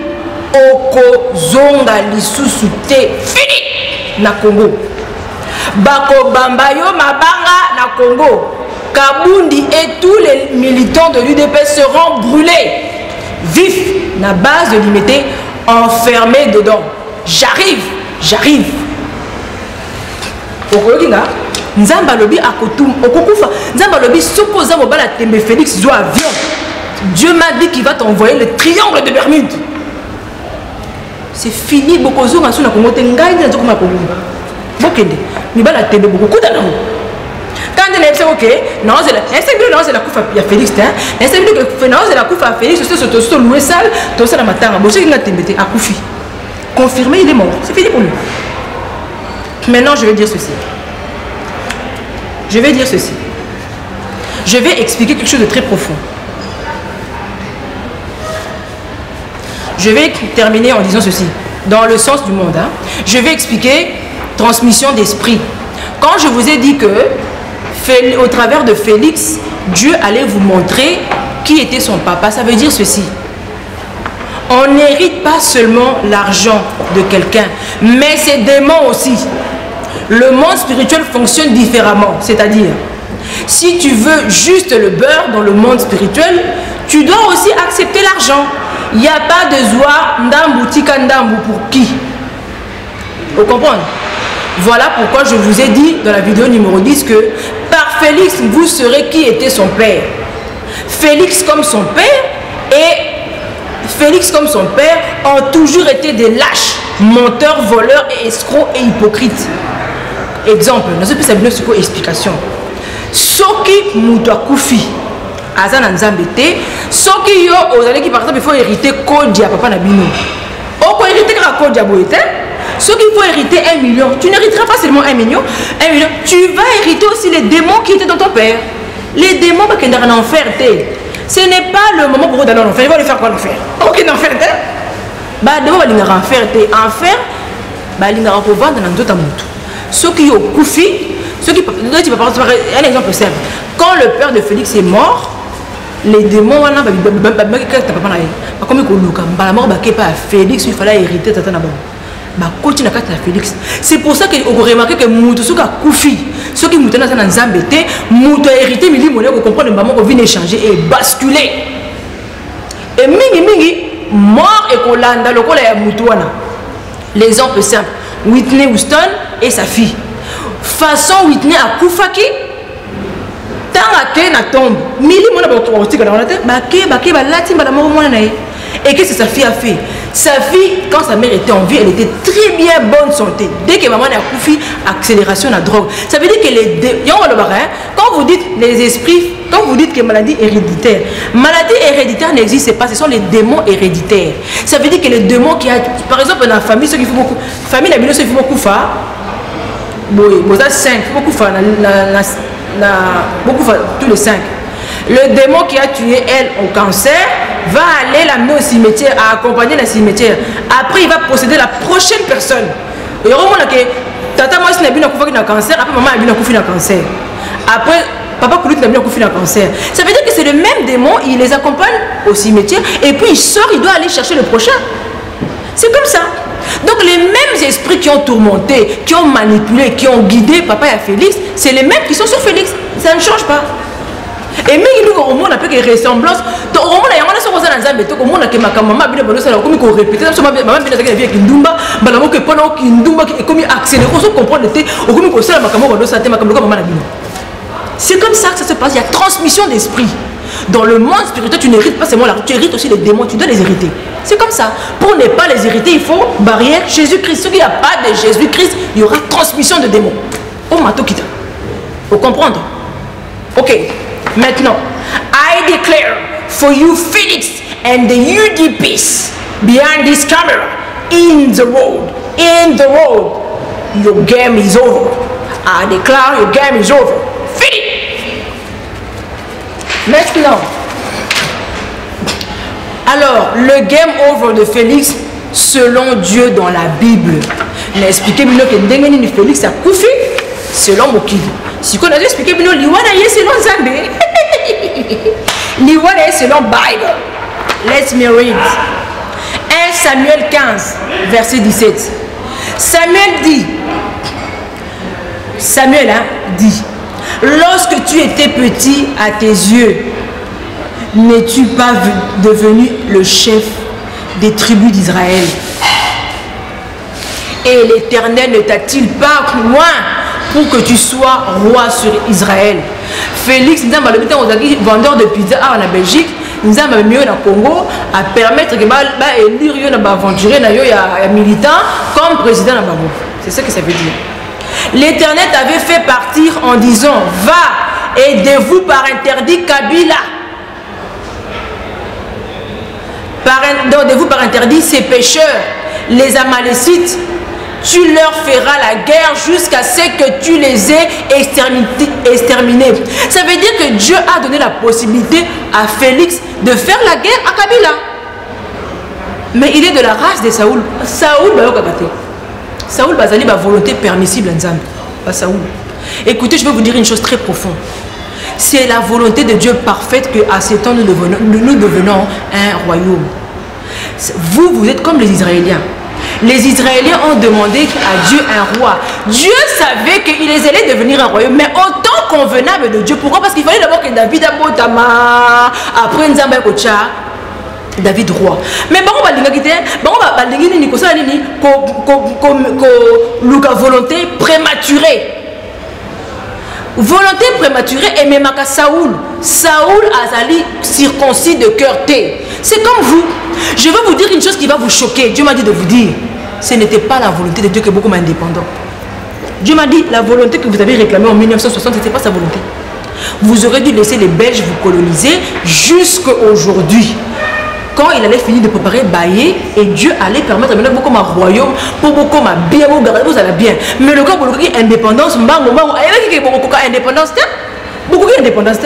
Oko zonga lisusu te fini na Congo. Bako Bambayo mabanga na Congo. Kabundi et tous les militants de l'UDP seront brûlés vifs na base de limiter enfermés dedans. J'arrive. Okokinga Nzamba lobi akotum okokufa. Nzamba lobi soko za mobala tembe Félix zo avion. Dieu m'a dit qu'il va t'envoyer le triangle de Bermude. C'est fini, beaucoup de gens ont Congo, quand on est ok, non, c'est la coupe à Félix, c'est la coupe à Félix, c'est loué sale, tout ça la matin, à Koufi. confirmé, il est mort. C'est fini pour lui. Maintenant, je vais dire ceci. Je vais dire ceci. Je vais expliquer quelque chose de très profond. Je vais terminer en disant ceci. Dans le sens du monde, hein. Je vais expliquer transmission d'esprit. Quand je vous ai dit que, au travers de Félix, Dieu allait vous montrer qui était son papa, ça veut dire ceci. On n'hérite pas seulement l'argent de quelqu'un, mais ses démons aussi. Le monde spirituel fonctionne différemment. C'est-à-dire, si tu veux juste le beurre dans le monde spirituel, tu dois aussi accepter l'argent. Il n'y a pas de zoa ndambu tika ndambu pour qui? Vous comprenez? Voilà pourquoi je vous ai dit dans la vidéo numéro 10 que par Félix, vous saurez qui était son père. Félix comme son père ont toujours été des lâches, menteurs, voleurs et escrocs et hypocrites. Exemple, dans ce plus une explication. Soki muto akufi azana nzambe te, soki yo ozali qui par exemple il faut hériter kodi ya papa na bino. Oko hériter ka kodi ya boyete. Ceux qui faut hériter 1 million, tu n'hériteras pas seulement 1 million, tu vas hériter aussi les démons qui étaient dans ton père. Les démons qui sont en enfer. Ce n'est pas le moment pour eux d'aller en enfer. Ils vont aller faire quoi l'enfer? Ok, en enfer. Bah, démons vont aller en enfer. Enfer, bah, ils vont vendre dans d'autres mondes. Ceux qui ont koufi, ceux qui un exemple simple. Quand le père de Félix est mort, les démons, Félix, il fallait hériter Tata Nabon. C'est pour ça que vous remarquez que Moutou Souka Koufi, ceux qui Moutou Nazan Zambété, Moutou a hérité Mili Moné, vous comprenez, maman qu'on vient échanger et basculer. Et Mingi, mort et Kolanda, le Kola Moutouana. L'exemple simple, Whitney Houston et sa fille. Façon Whitney à Koufaki, tant à Ken à tombe, Mili Moné, et qu'est-ce que sa fille a fait? Sa fille, quand sa mère était en vie, elle était très bien bonne santé. Dès que maman a couffé, accélération de la drogue. Ça veut dire que quand vous dites les esprits, quand vous dites que maladie héréditaire n'existe pas, ce sont les démons héréditaires. Ça veut dire que les démons qui a, par exemple, dans la famille, ceux qui font beaucoup, famille, la ceux qui font beaucoup, vous avez 5, beaucoup, tous les 5. Le démon qui a tué elle au cancer va aller l'amener au cimetière, à accompagner le cimetière. Après, il va posséder la prochaine personne. Et au moment où tata moi si n'a pas cancer, après maman a bien cancer. Après, papa n'a pas cancer. Ça veut dire que c'est le même démon, il les accompagne au cimetière et puis il sort, il doit aller chercher le prochain. C'est comme ça. Donc les mêmes esprits qui ont tourmenté, qui ont manipulé, qui ont guidé papa et Félix, c'est les mêmes qui sont sur Félix. Ça ne change pas. Et même si on a une ressemblance, on a une c'est comme ça que ça se passe. Il y a transmission d'esprit. Dans le monde spirituel, tu n'hérites pas seulement l'argent, tu hérites aussi les démons, tu dois les hériter. C'est comme ça. Pour ne pas les hériter, il faut barrière Jésus-Christ. S'il n'y a pas de Jésus-Christ, il y aura transmission de démons. Oh, Matokita. Faut comprendre. Ok. Maintenant, I declare for you, Felix, and the UDPs behind this camera, in the road, your game is over. I declare your game is over. Fini. Maintenant, alors, le game over de Félix, selon Dieu dans la Bible, l'expliquez-moi que Ndengeni Félix a couffé selon Mokili. Si on a expliqué, Liwana est selon Zambé. Liwana est selon Bible. Let's me read. 1 Samuel 15, verset 17. Samuel dit, lorsque tu étais petit à tes yeux, n'es-tu pas devenu le chef des tribus d'Israël? Et l'Éternel ne t'a-t-il pas loin pour que tu sois roi sur Israël? Félix, nous avons vendeur de pizza en Belgique, nous avons mis au Congo à permettre que élire un aventurier, un militant comme président. C'est ce que ça veut dire. L'Éternel t'avait fait partir en disant, va, aidez-vous par interdit Kabila. Aidez-vous par interdit ces pécheurs. les Amalécites, tu leur feras la guerre jusqu'à ce que tu les aies exterminés. Ça veut dire que Dieu a donné la possibilité à Félix de faire la guerre à Kabila. Mais il est de la race de Saoul. Saoul, Saoul bazali ba volonté permissible à Saoul. Écoutez, je vais vous dire une chose très profonde. C'est la volonté de Dieu parfaite qu'à ce temps nous devenons un royaume. Vous êtes comme les Israéliens. Les Israéliens ont demandé à Dieu un roi. Dieu savait qu'il les allait devenir un royaume, mais au temps convenable de Dieu. Pourquoi? Parce qu'il fallait d'abord que David abotama, après Nzamba Kocha, David roi. Mais bon, on va dire que volonté prématurée. Volonté prématurée et même à Saoul. Saoul Azali circoncis de cœur T. C'est comme vous. Je vais vous dire une chose qui va vous choquer. Dieu m'a dit de vous dire. Ce n'était pas la volonté de Dieu qui est beaucoup indépendant. Dieu m'a dit la volonté que vous avez réclamée en 1960, ce n'était pas sa volonté. Vous aurez dû laisser les Belges vous coloniser jusqu'à aujourd'hui. Quand il allait finir de préparer Baye et Dieu allait permettre de beaucoup un royaume pour beaucoup bien, vous allez bien. Mais le cas pour l'indépendance, beaucoup d'indépendance,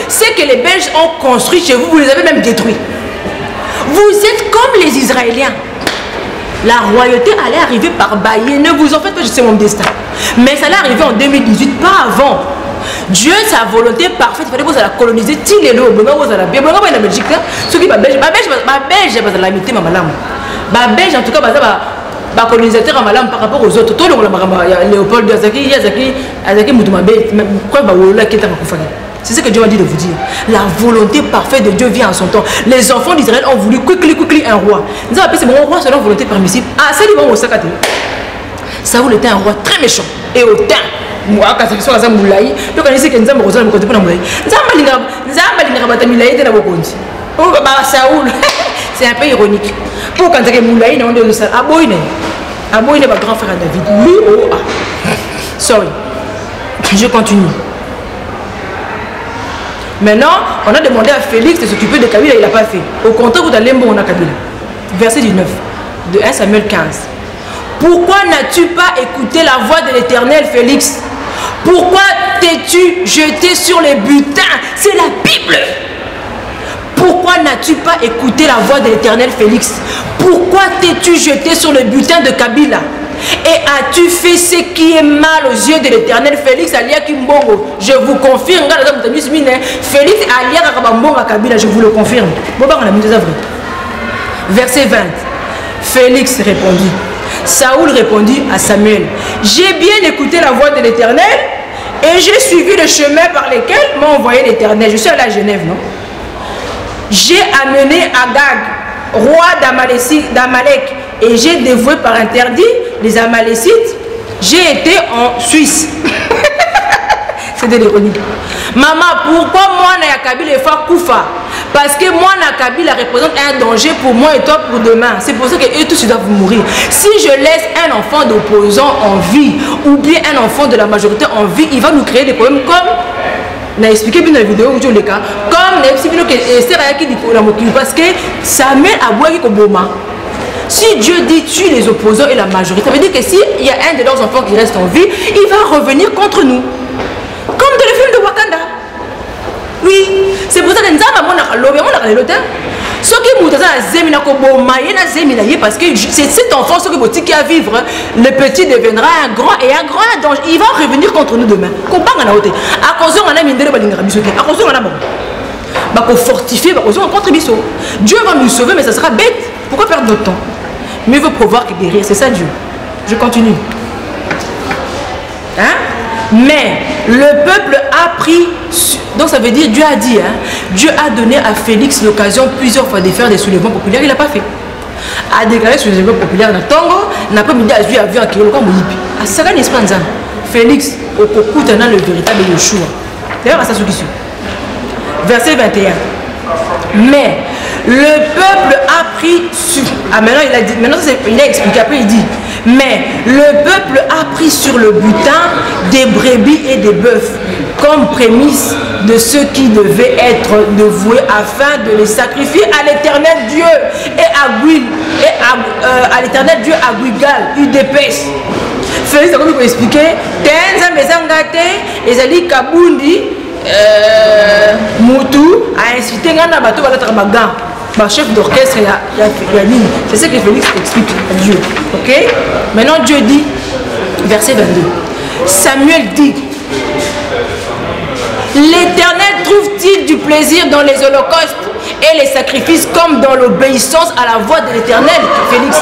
c'est que les Belges ont construit chez vous, vous les avez même détruits. Vous êtes comme les Israéliens. La royauté allait arriver par Baye. Ne vous en faites pas, c'est mon destin. Mais ça allait arriver en 2018, pas avant. Dieu, sa volonté parfaite, il fallait que vous allez coloniser tous les lots. Vous allez bien. Vous allez la Belgique. Ceux qui sont belges, vous allez imiter ma malam. Belge, en tout cas, les colonisateurs en malam par rapport aux autres. Tout le monde, Léopold, Yazaki, Moutoumabé, c'est ce que Dieu m'a dit de vous dire. La volonté parfaite de Dieu vient en son temps. Les enfants d'Israël ont voulu quickly un roi. Nous avons appelé ce roi selon volonté permissible. Ah, c'est lui qui a Saoul était un roi très méchant et hautain. Moi, quand je suis à Moulaï, je connais que nous avons besoin de me côté pour Moulaï. Saoul, c'est un peu ironique. Pour quand tu es Moulaï, on est ça. Aboyne n'est pas grand frère à David. Lui, oh, sorry. Je continue. Maintenant, on a demandé à Félix de s'occuper de Kabila, il n'a pas fait. Au contraire, vous allez on a Kabila. Verset 19 de 1 Samuel 15. Pourquoi n'as-tu pas écouté la voix de l'Éternel, Félix? Pourquoi t'es-tu jeté sur les butins? C'est la Bible. Pourquoi n'as-tu pas écouté la voix de l'Éternel, Félix? Pourquoi t'es-tu jeté sur le butin de Kabila? Et as-tu fait ce qui est mal aux yeux de l'Éternel, Félix Alia Kimbongo? Je vous confirme, Félix Alia Kabila, je vous le confirme. Verset 20. Félix répondit. Saoul répondit à Samuel, j'ai bien écouté la voix de l'Éternel et j'ai suivi le chemin par lequel m'a envoyé l'Éternel. Je suis allé à Genève, non? J'ai amené Agag, roi d'Amalek, et j'ai dévoué par interdit les Amalécites. J'ai été en Suisse. C'est de l'ironie. Maman, pourquoi moi, Kabila est Koufa? Parce que moi, Kabila représente un danger pour moi et toi pour demain. C'est pour ça que eux tous doivent mourir. Si je laisse un enfant d'opposant en vie, ou bien un enfant de la majorité en vie, il va nous créer des problèmes comme on a expliqué bien dans la vidéo, comme on a expliqué que parce que Samuel a boire Koboma. Si Dieu dit tue les opposants et la majorité, ça veut dire que s'il y a un de leurs enfants qui reste en vie, il va revenir contre nous. Comme dans le film de Wakanda. Oui, c'est pour ça que nous avons ce qui parce que c'est cet enfant qui a vivre, le petit deviendra un grand et un grand danger. Il va revenir contre nous demain. À cause de fortifier, Dieu va nous sauver, mais ça sera bête. Pourquoi perdre notre temps? Mieux vaut prévoir que guérir, c'est ça Dieu. Je continue. Hein? Mais le peuple a pris, donc ça veut dire Dieu a dit, hein, Dieu a donné à Félix l'occasion plusieurs fois de faire des soulèvements populaires, il n'a pas fait. A déclaré sur les soulèvements populaires dans Tongo, n'a pas mis à Dieu à vu à Kiro comme Mouyipi. À Sagan Espanzan, Félix au Kokou tenant le véritable Yeshua. D'ailleurs, à ça ce qui suit. Verset 21. Mais le peuple a pris sur... Ah, maintenant il a dit, maintenant il a expliqué, après il dit, mais le peuple a pris sur le butin des brebis et des bœufs. comme prémisse de ce qui devait être dévoué afin de les sacrifier à l'éternel Dieu à l'éternel Dieu à Guigal, UDPS. Félix a comme expliquer, Tenza Mesangate, Ezali Kabundi, Moutou a incité Ngana Bato Balatramagan, chef d'orchestre, c'est ce que Félix explique à Dieu. Ok? Maintenant Dieu dit, verset 22, Samuel dit, l'Éternel trouve-t-il du plaisir dans les holocaustes et les sacrifices comme dans l'obéissance à la voix de l'Éternel? Félix.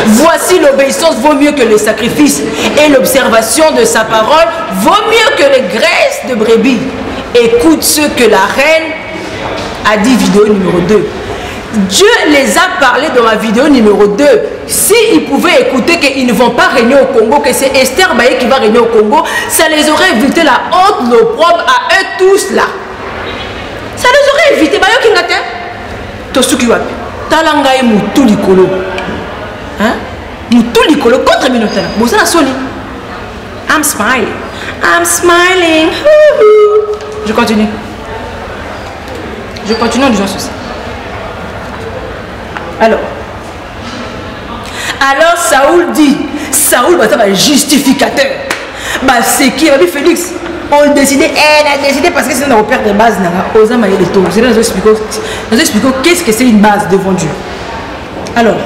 Voici l'obéissance vaut mieux que les sacrifices et l'observation de sa parole vaut mieux que les graisses de brebis. Écoute ce que la reine a dit, vidéo numéro 2. Dieu les a parlé dans la vidéo numéro 2. S'ils pouvaient écouter qu'ils ne vont pas régner au Congo, que c'est Esther Baye qui va régner au Congo, ça les aurait évité la honte, l'opprobre à eux tous là. Ça les aurait évité. Bayo Kingate, Tosuki Wapi, Talangaï Moutou Likolo. Hein? Moutou Likolo contre Minotana. Bozana Soli. I'm smiling. I'm smiling. Je continue. Je continue en disant ceci. Alors Saoul dit, Saoul va être justificateur. C'est qui a dit Félix? On a décidé, elle a décidé parce que c'est un repère de base. Nous expliquons qu'est-ce que c'est une base devant Dieu. Alors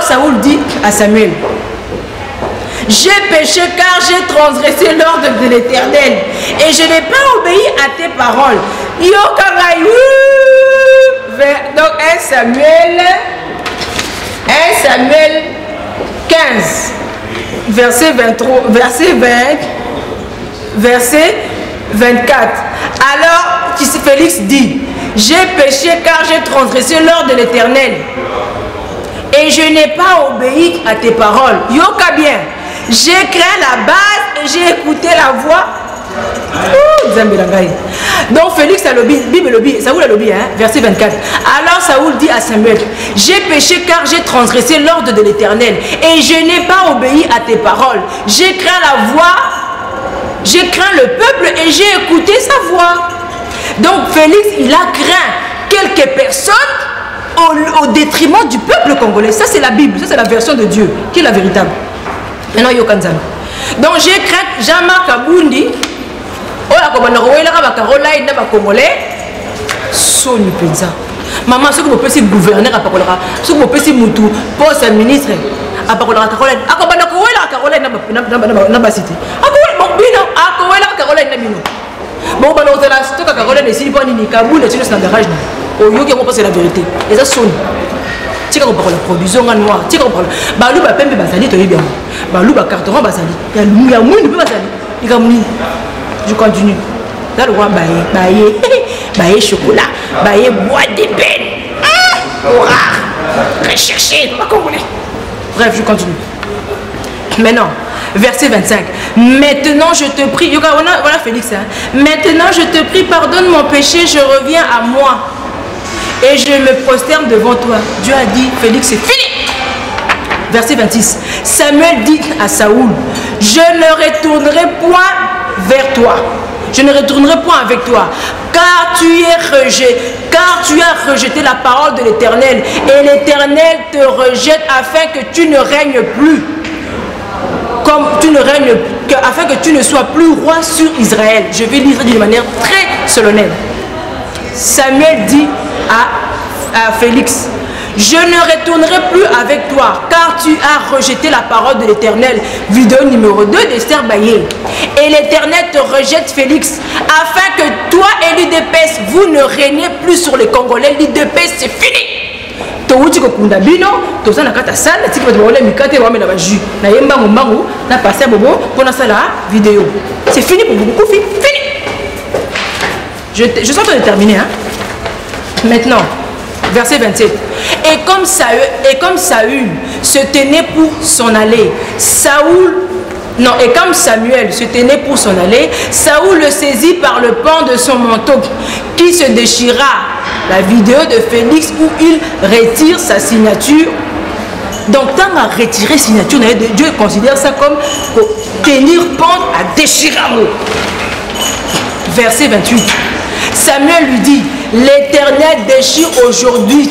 Saoul dit à Samuel, j'ai péché car j'ai transgressé l'ordre de l'Éternel et je n'ai pas obéi à tes paroles. Donc 1 Samuel 15 verset 23 verset 24. Alors Félix dit, j'ai péché car j'ai transgressé l'ordre de l'Éternel et je n'ai pas obéi à tes paroles. Yoka bien, j'ai créé la base et j'ai écouté la voix. Donc Félix a lobby, Bible lobby, Saoul a lobby, verset 24. Alors Saoul dit à Samuel, j'ai péché car j'ai transgressé l'ordre de l'Éternel et je n'ai pas obéi à tes paroles. J'ai craint la voix, j'ai craint le peuple et j'ai écouté sa voix. Donc Félix, il a craint quelques personnes au détriment du peuple congolais. Ça c'est la Bible, ça c'est la version de Dieu, qui est la véritable. Maintenant Yokanzam. Donc j'ai craint Jean-Marc Abundi. Maman, ce que vous pouvez gouverner à Parola, ce que vous pouvez moutou, poste ministre à Parola, Caroline, à Caroline, n'a pas cité. Bon, bah, l'autre là, c'est que Caroline est si bonne, ni Kaboul, et tu dans le garage. Au lieu qu'on passe la vérité. Et ça sonne. Tu sais qu'on parle de production en noir. Tu sais qu'on parle. Balou, bah, pembe, basali, tu es bien. Balou, bah, carton, basali. Il y a moins de basali. Il y a moins. Je continue. Là, le roi baillé chocolat, baillé bois d'ébène. Rechercher, pas congolais. Bref, je continue. Maintenant, verset 25. Maintenant, je te prie. Voilà Félix. Maintenant, je te prie, pardonne mon péché, je reviens à moi. Et je me prosterne devant toi. Dieu a dit, Félix, c'est fini. Verset 26. Samuel dit à Saoul, je ne retournerai point vers toi. Je ne retournerai point avec toi, car tu as rejeté la parole de l'Éternel, et l'Éternel te rejette afin que tu ne règnes plus, afin que tu ne sois plus roi sur Israël. Je vais lire d'une manière très solennelle. Samuel dit à Félix, je ne retournerai plus avec toi, car tu as rejeté la parole de l'Éternel. Vidéo numéro 2 d'Esther Baye. Et l'Éternel te rejette, Félix, afin que toi et l'UDPS, vous ne régnez plus sur les Congolais. L'UDPS, c'est fini. C'est fini pour vous. Fini. Je suis en train de terminer. Maintenant, verset 27. Et comme Saül se tenait pour s'en aller, et comme Samuel se tenait pour s'en aller, Saül le saisit par le pan de son manteau qui se déchira. La vidéo de Félix où il retire sa signature. Donc, tant à retirer signature, Dieu considère ça comme tenir pente à déchirer. Verset 28. Samuel lui dit, l'Éternel déchire aujourd'hui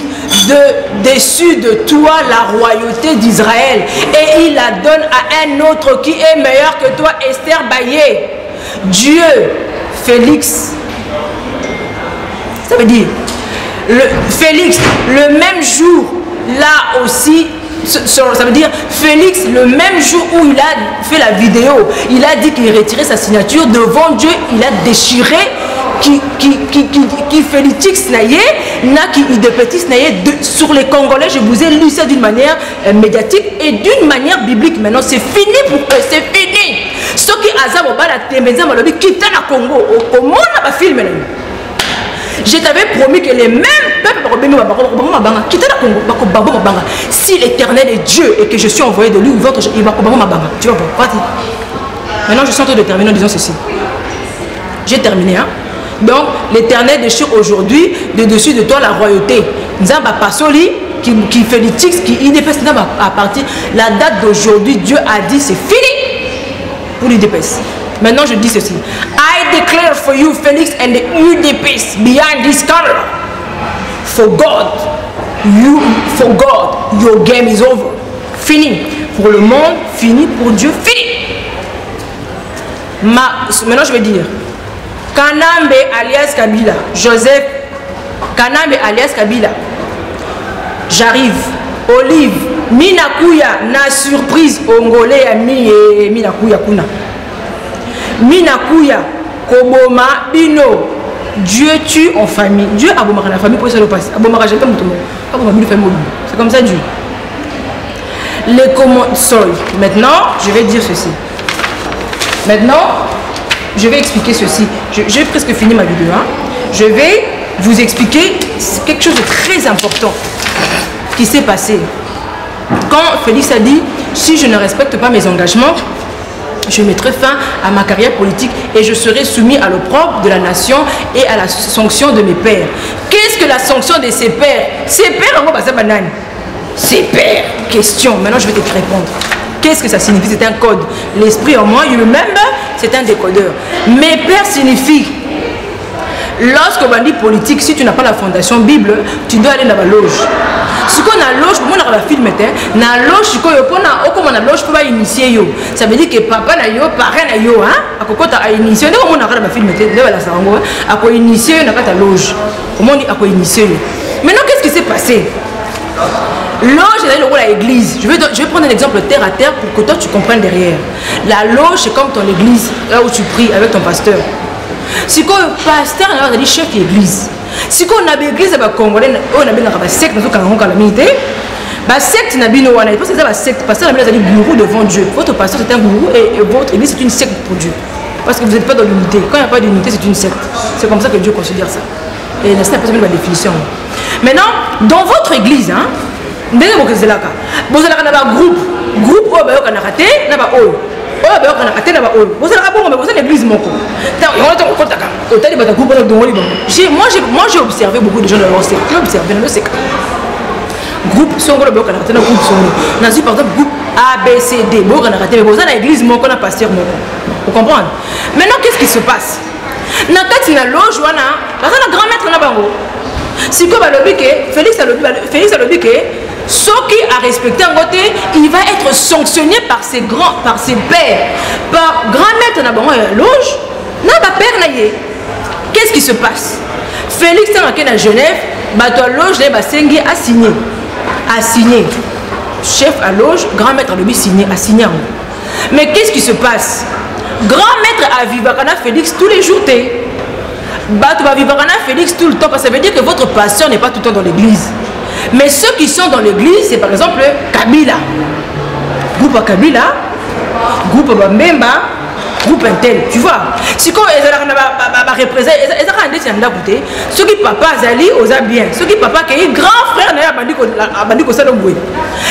dessus de toi la royauté d'Israël et il la donne à un autre qui est meilleur que toi, Esther Baye. Dieu, Félix. Ça veut dire, Félix, le même jour, là aussi, ça veut dire Félix, le même jour où il a fait la vidéo, il a dit qu'il retirait sa signature devant Dieu, il a déchiré qui Félix Naye, qui Idepétis Naye sur les Congolais. Je vous ai lu ça d'une manière médiatique et d'une manière biblique. Maintenant, c'est fini pour eux, c'est fini. Ce qui a la téméza malobi quitte la Congo, comment on a filmé. Je t'avais promis que les mêmes peuples si l'Éternel est Dieu et que je suis envoyé de lui, il va tu vas voir. Maintenant, je suis en train de terminer en disant ceci. J'ai terminé. Hein? Donc, l'Éternel déchire aujourd'hui de dessus de toi la royauté. Nzamba Pasoli, qui fait des tics, qui IDPS, à partir la date d'aujourd'hui, Dieu a dit c'est fini pour l'IDPS. Maintenant, je dis ceci. I declare for you, Felix, and the UDPs behind this camera. For God, your game is over. Fini. Pour le monde, fini. Pour Dieu, fini. Maintenant, je vais dire. Kanambe alias Kabila. Joseph. Kanambe alias Kabila. J'arrive. Olive. Minakuya. Na surprise. Ongolais. Minakuya kuna. Minakuya, Koboma, Bino, Dieu tue en famille. Dieu a la famille pour ça le passe. C'est comme ça Dieu. Les commentaires. Maintenant, je vais dire ceci. Maintenant, je vais expliquer ceci. J'ai presque fini ma vidéo. Hein. Je vais vous expliquer quelque chose de très important qui s'est passé. Quand Félix a dit, si je ne respecte pas mes engagements, je mettrai fin à ma carrière politique et je serai soumis à l'opprobre de la nation et à la sanction de mes pères. Qu'est-ce que la sanction de ses pères? Ses pères, ses pères. Question. Maintenant, je vais te répondre. Qu'est-ce que ça signifie? C'est un code. L'esprit en moi, you remember, c'est un décodeur. Mes pères signifie, lorsque on dit politique, si tu n'as pas la fondation Bible, tu dois aller dans la loge. Si on a loge, on a film, na loge, si on a loge, pour initier yo. Ça veut dire que papa na yo, parent na yo, hein? À quoi tu as initié? On a la film, à quoi initier, na ta loge. Comment on dit à quoi initier? Maintenant, qu'est-ce qui s'est passé? Loge est le rôle à l'église. Je vais prendre un exemple terre à terre pour que toi tu comprennes derrière. La loge, c'est comme ton église, là où tu pries avec ton pasteur. Si quoi pasteur a dit chef d'église. Si quoi on a l'église à Congolais, on a bien la secte dans le calamité. La secte n'a bien pas parce que c'est la secte. Pasteur a dit gourou devant Dieu. Votre pasteur c'est un gourou et votre église c'est une secte pour Dieu. Parce que vous n'êtes pas dans l'unité. Quand il n'y a pas d'unité, c'est une secte. C'est comme ça que Dieu considère ça. Et n'est-ce pas la définition. Maintenant, dans votre église, hein, vous avez un groupe où vous avez raté, moi j'ai observé beaucoup de gens dans leur secte. J'ai observé dans le secte. Groupe Songo, le bloc à la groupe Songo. Par exemple, groupe ABCD, vous avez raté, vous avez l'église, mon pasteur. Vous comprenez? Maintenant, qu'est-ce qui se passe? Dans la loge, parce que la grand-maître n'a pas. Si Félix a le biquet, ce qui a respecté un côté, il va être sanctionné par ses pères. Par grand-maître n'a pas loge, n'a pas père naïe. Qu'est-ce qui se passe? Félix est à Genève, la loge a signé. A signé. Chef à loge, grand-maître a le signé, a signé. Mais qu'est-ce qui se passe? Grand-maître a Vivakana Félix tous les jours. Vivakana Félix tout le temps, parce que ça veut dire que votre pasteur n'est pas tout le temps dans l'église. Mais ceux qui sont dans l'église, c'est par exemple Kabila. Groupe Kabila, groupe Bambemba, groupe Intel. Tu vois? Si quand ils représentent, ceux qui papa Zali osa bien, ceux qui papa qui est grand frère n'a pas bandit ko salongwe.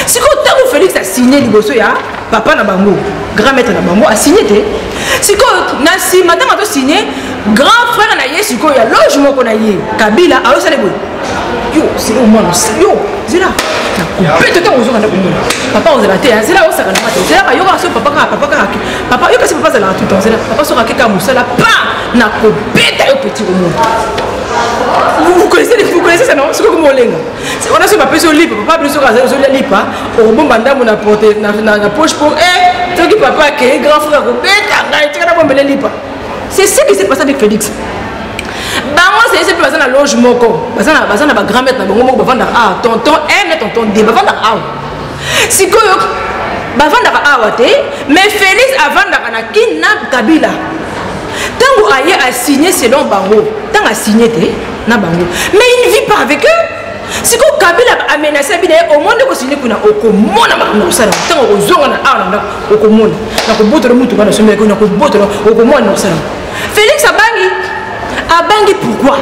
Si quand Félix a signé liboso ya papa na bango, grand maître na bango a signé té. Si quand Nasi madame a signé, grand frère na yé si quand ya logement qu'on a yé Kabila a osa le yo, c'est au moins yo, c'est là. Papa aux alatés, c'est là où ça va. C'est là où papa papa yo kasi papa zala tout temps. C'est là papa sera quelqu'un moussala pas na kopeta yo petit au monde. Vous connaissez ça non? C'est comme on lenga. On a ce papier sur libre, papa plus sur la lipa. Au bon banda mon apporter na poche pour toi qui papa qui est grand frère kopeta, tu vas pas me le lipa. C'est ce qui s'est passé avec Félix. Bango c'est plus dans loge moko. Bazana ba grand-mère na bango moko bavanda tonton aime tonton de bavanda sikoyo bavanda awate mais Félix avanda na kina Kabila. Tango aye a signé selon bango. Tango a signé te na bango. Mais il ne vit pas avec eux. Si Kabila a menacé au monde ko signé kuna okomona makamo sala. Tango ozonga na ana okomona. Na ko botolo mutu kana sombe ko na ko botolo okomona na sala. Félix Abangi pourquoi?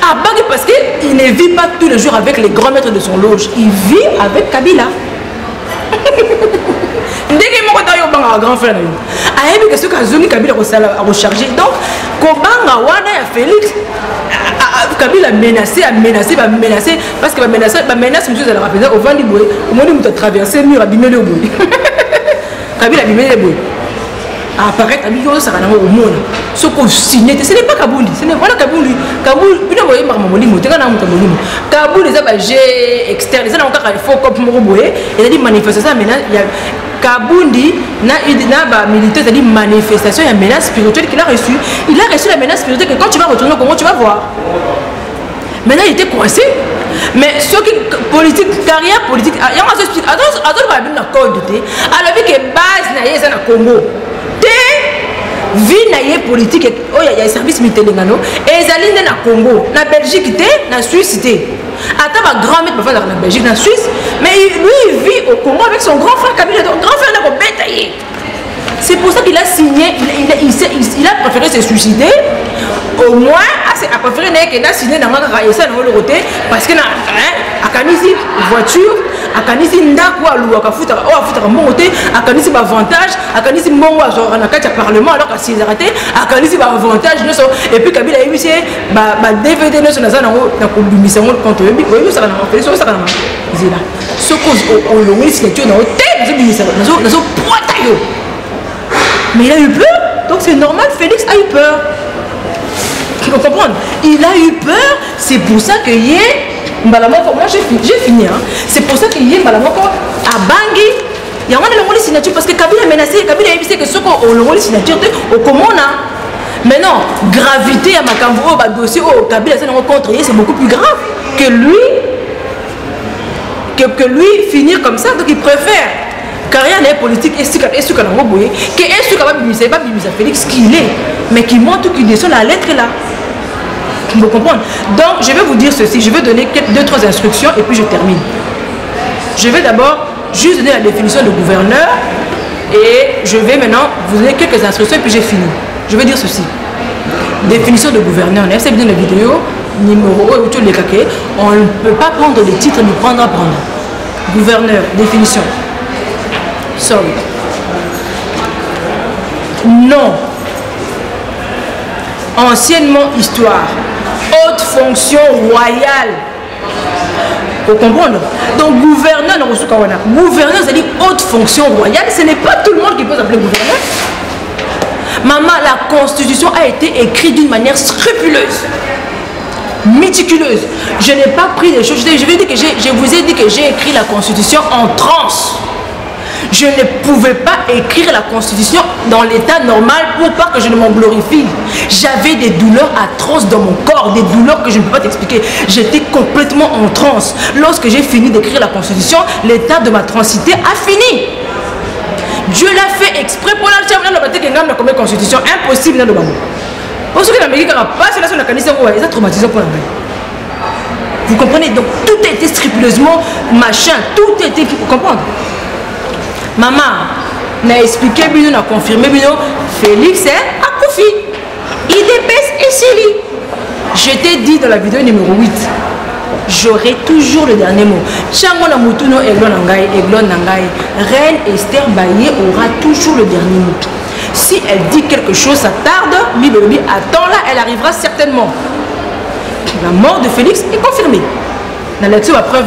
Abangi parce qu'il ne vit pas tous les jours avec les grands maîtres de son loge. Il vit avec Kabila. Dès qu'il m'a grand frère, il y a que Kabila a rechargé. Donc, Kobanga Wana Félix, Kabila a menacé, parce que la menace, monsieur, elle a rappelé au vent du bois. Au moment où tu as traversé le mur, abîmé le bois. Kabila a abîmé le bois. Apparaître à ça va au monde. Ce qu'on signe, ce n'est pas Kabouli. Ce n'est pas Kabouli. Kabouli, puis nous voyons Marmamoli, tu as un Kabouli. Kabouli, les abagés externes, les gens il faut comme Moroboé. Et il a dit manifestation, maintenant, il y a Kabouli, n'a militaire, c'est-à-dire manifestation, il y a une menace spirituelle qu'il a reçue. Il a reçu la menace spirituelle que quand tu vas retourner au Congo, tu vas voir. Maintenant, il était coincé. Mais ceux qui politique, carrière politique, il y a un hospital. Attends, il y a un code. Alors, vu que base n'a pas au Congo. Vie naie politique, il y a un service militaire et ils allaient dans le Congo, na Belgique, na Suisse. Attends, ma grand-mère va faire la Belgique, na Suisse, mais lui il vit au Congo avec son grand frère Kabila. Donc, grand frère n'a pas bétaillé. C'est pour ça qu'il a signé, il a préféré se suicider. Au moins, il a préféré qu'il a signé dans le côté parce qu'il a une voiture, il a avantage, parlement alors qu'il s'est arrêté, avantage, et puis Kabila a eu DVD contre lui, ce mais il a eu peur, donc c'est normal, Félix a eu peur. Tu comprends? Il a eu peur, c'est pour ça que moi j'ai fini, hein. C'est pour ça que Mbalamoko a bangé. Il y a un signature parce que Kabila a menacé, Kabila a dit que ce qu'on a signature au Comona. Mais non, gravité à Makambo, dossier au Kabila contre, c'est beaucoup plus grave que lui finir comme ça, donc il préfère. Carrière politique et ce qu'on a envoyé, que est-ce qu'on va bimuser, pas bimuser Félix qui il est, mais qui montre qu'il descend la lettre là. Vous comprenez? Donc je vais vous dire ceci, je vais donner 2-3 instructions et puis je termine. Je vais d'abord juste donner la définition de gouverneur et je vais maintenant vous donner quelques instructions et puis j'ai fini. Je vais dire ceci. Définition de gouverneur, on a bien la vidéo, numéro on ne peut pas prendre les titres ni prendre à prendre. Gouverneur, définition. Sorry. Non. Anciennement histoire. Haute fonction royale. Vous comprenez? Donc gouverneur, gouverneur, c'est-à-dire haute fonction royale. Ce n'est pas tout le monde qui peut s'appeler gouverneur. Maman, la constitution a été écrite d'une manière scrupuleuse, méticuleuse. Je n'ai pas pris des choses. Je vous ai dit que j'ai écrit la constitution en transe. Je ne pouvais pas écrire la constitution dans l'état normal pour pas que je ne m'en glorifie. J'avais des douleurs atroces dans mon corps, des douleurs que je ne peux pas t'expliquer. J'étais complètement en transe. Lorsque j'ai fini d'écrire la constitution, l'état de ma transité a fini. Dieu l'a fait exprès pour la constitution. Impossible. Pour ceux qui n'ont pas passé la constitution, ils ont traumatisé pour la vie. Vous comprenez? Donc tout était scrupuleusement machin. Tout était... Vous comprenez? Maman, n'a expliqué, n'a confirmé, Félix est à Kofi. Il dépasse et Sili. Je t'ai dit dans la vidéo numéro 8, j'aurai toujours le dernier mot. Changona Mutuno Eglon Nangai, Reine Esther Baye aura toujours le dernier mot. Si elle dit quelque chose, ça tarde, attends là, elle arrivera certainement. La mort de Félix est confirmée. Dans la lecture à preuve,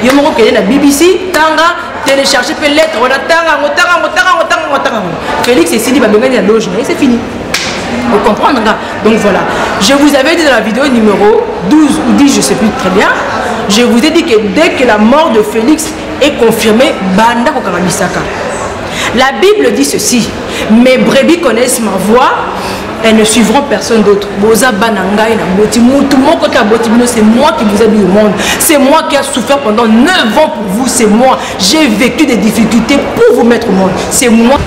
yo moko kende na BBC tanga télécharger pe lettre on tanga Félix et Cindy va gagner la loge et c'est fini. Vous comprenez? Donc voilà, je vous avais dit dans la vidéo numéro 12 ou 10, je ne sais plus très bien, je vous ai dit que dès que la mort de Félix est confirmée, Banda Kokarabisaka. La Bible dit ceci: mes brebis connaissent ma voix, elles ne suivront personne d'autre. C'est moi qui vous ai mis au monde. C'est moi qui ai souffert pendant 9 ans pour vous. C'est moi. J'ai vécu des difficultés pour vous mettre au monde. C'est moi.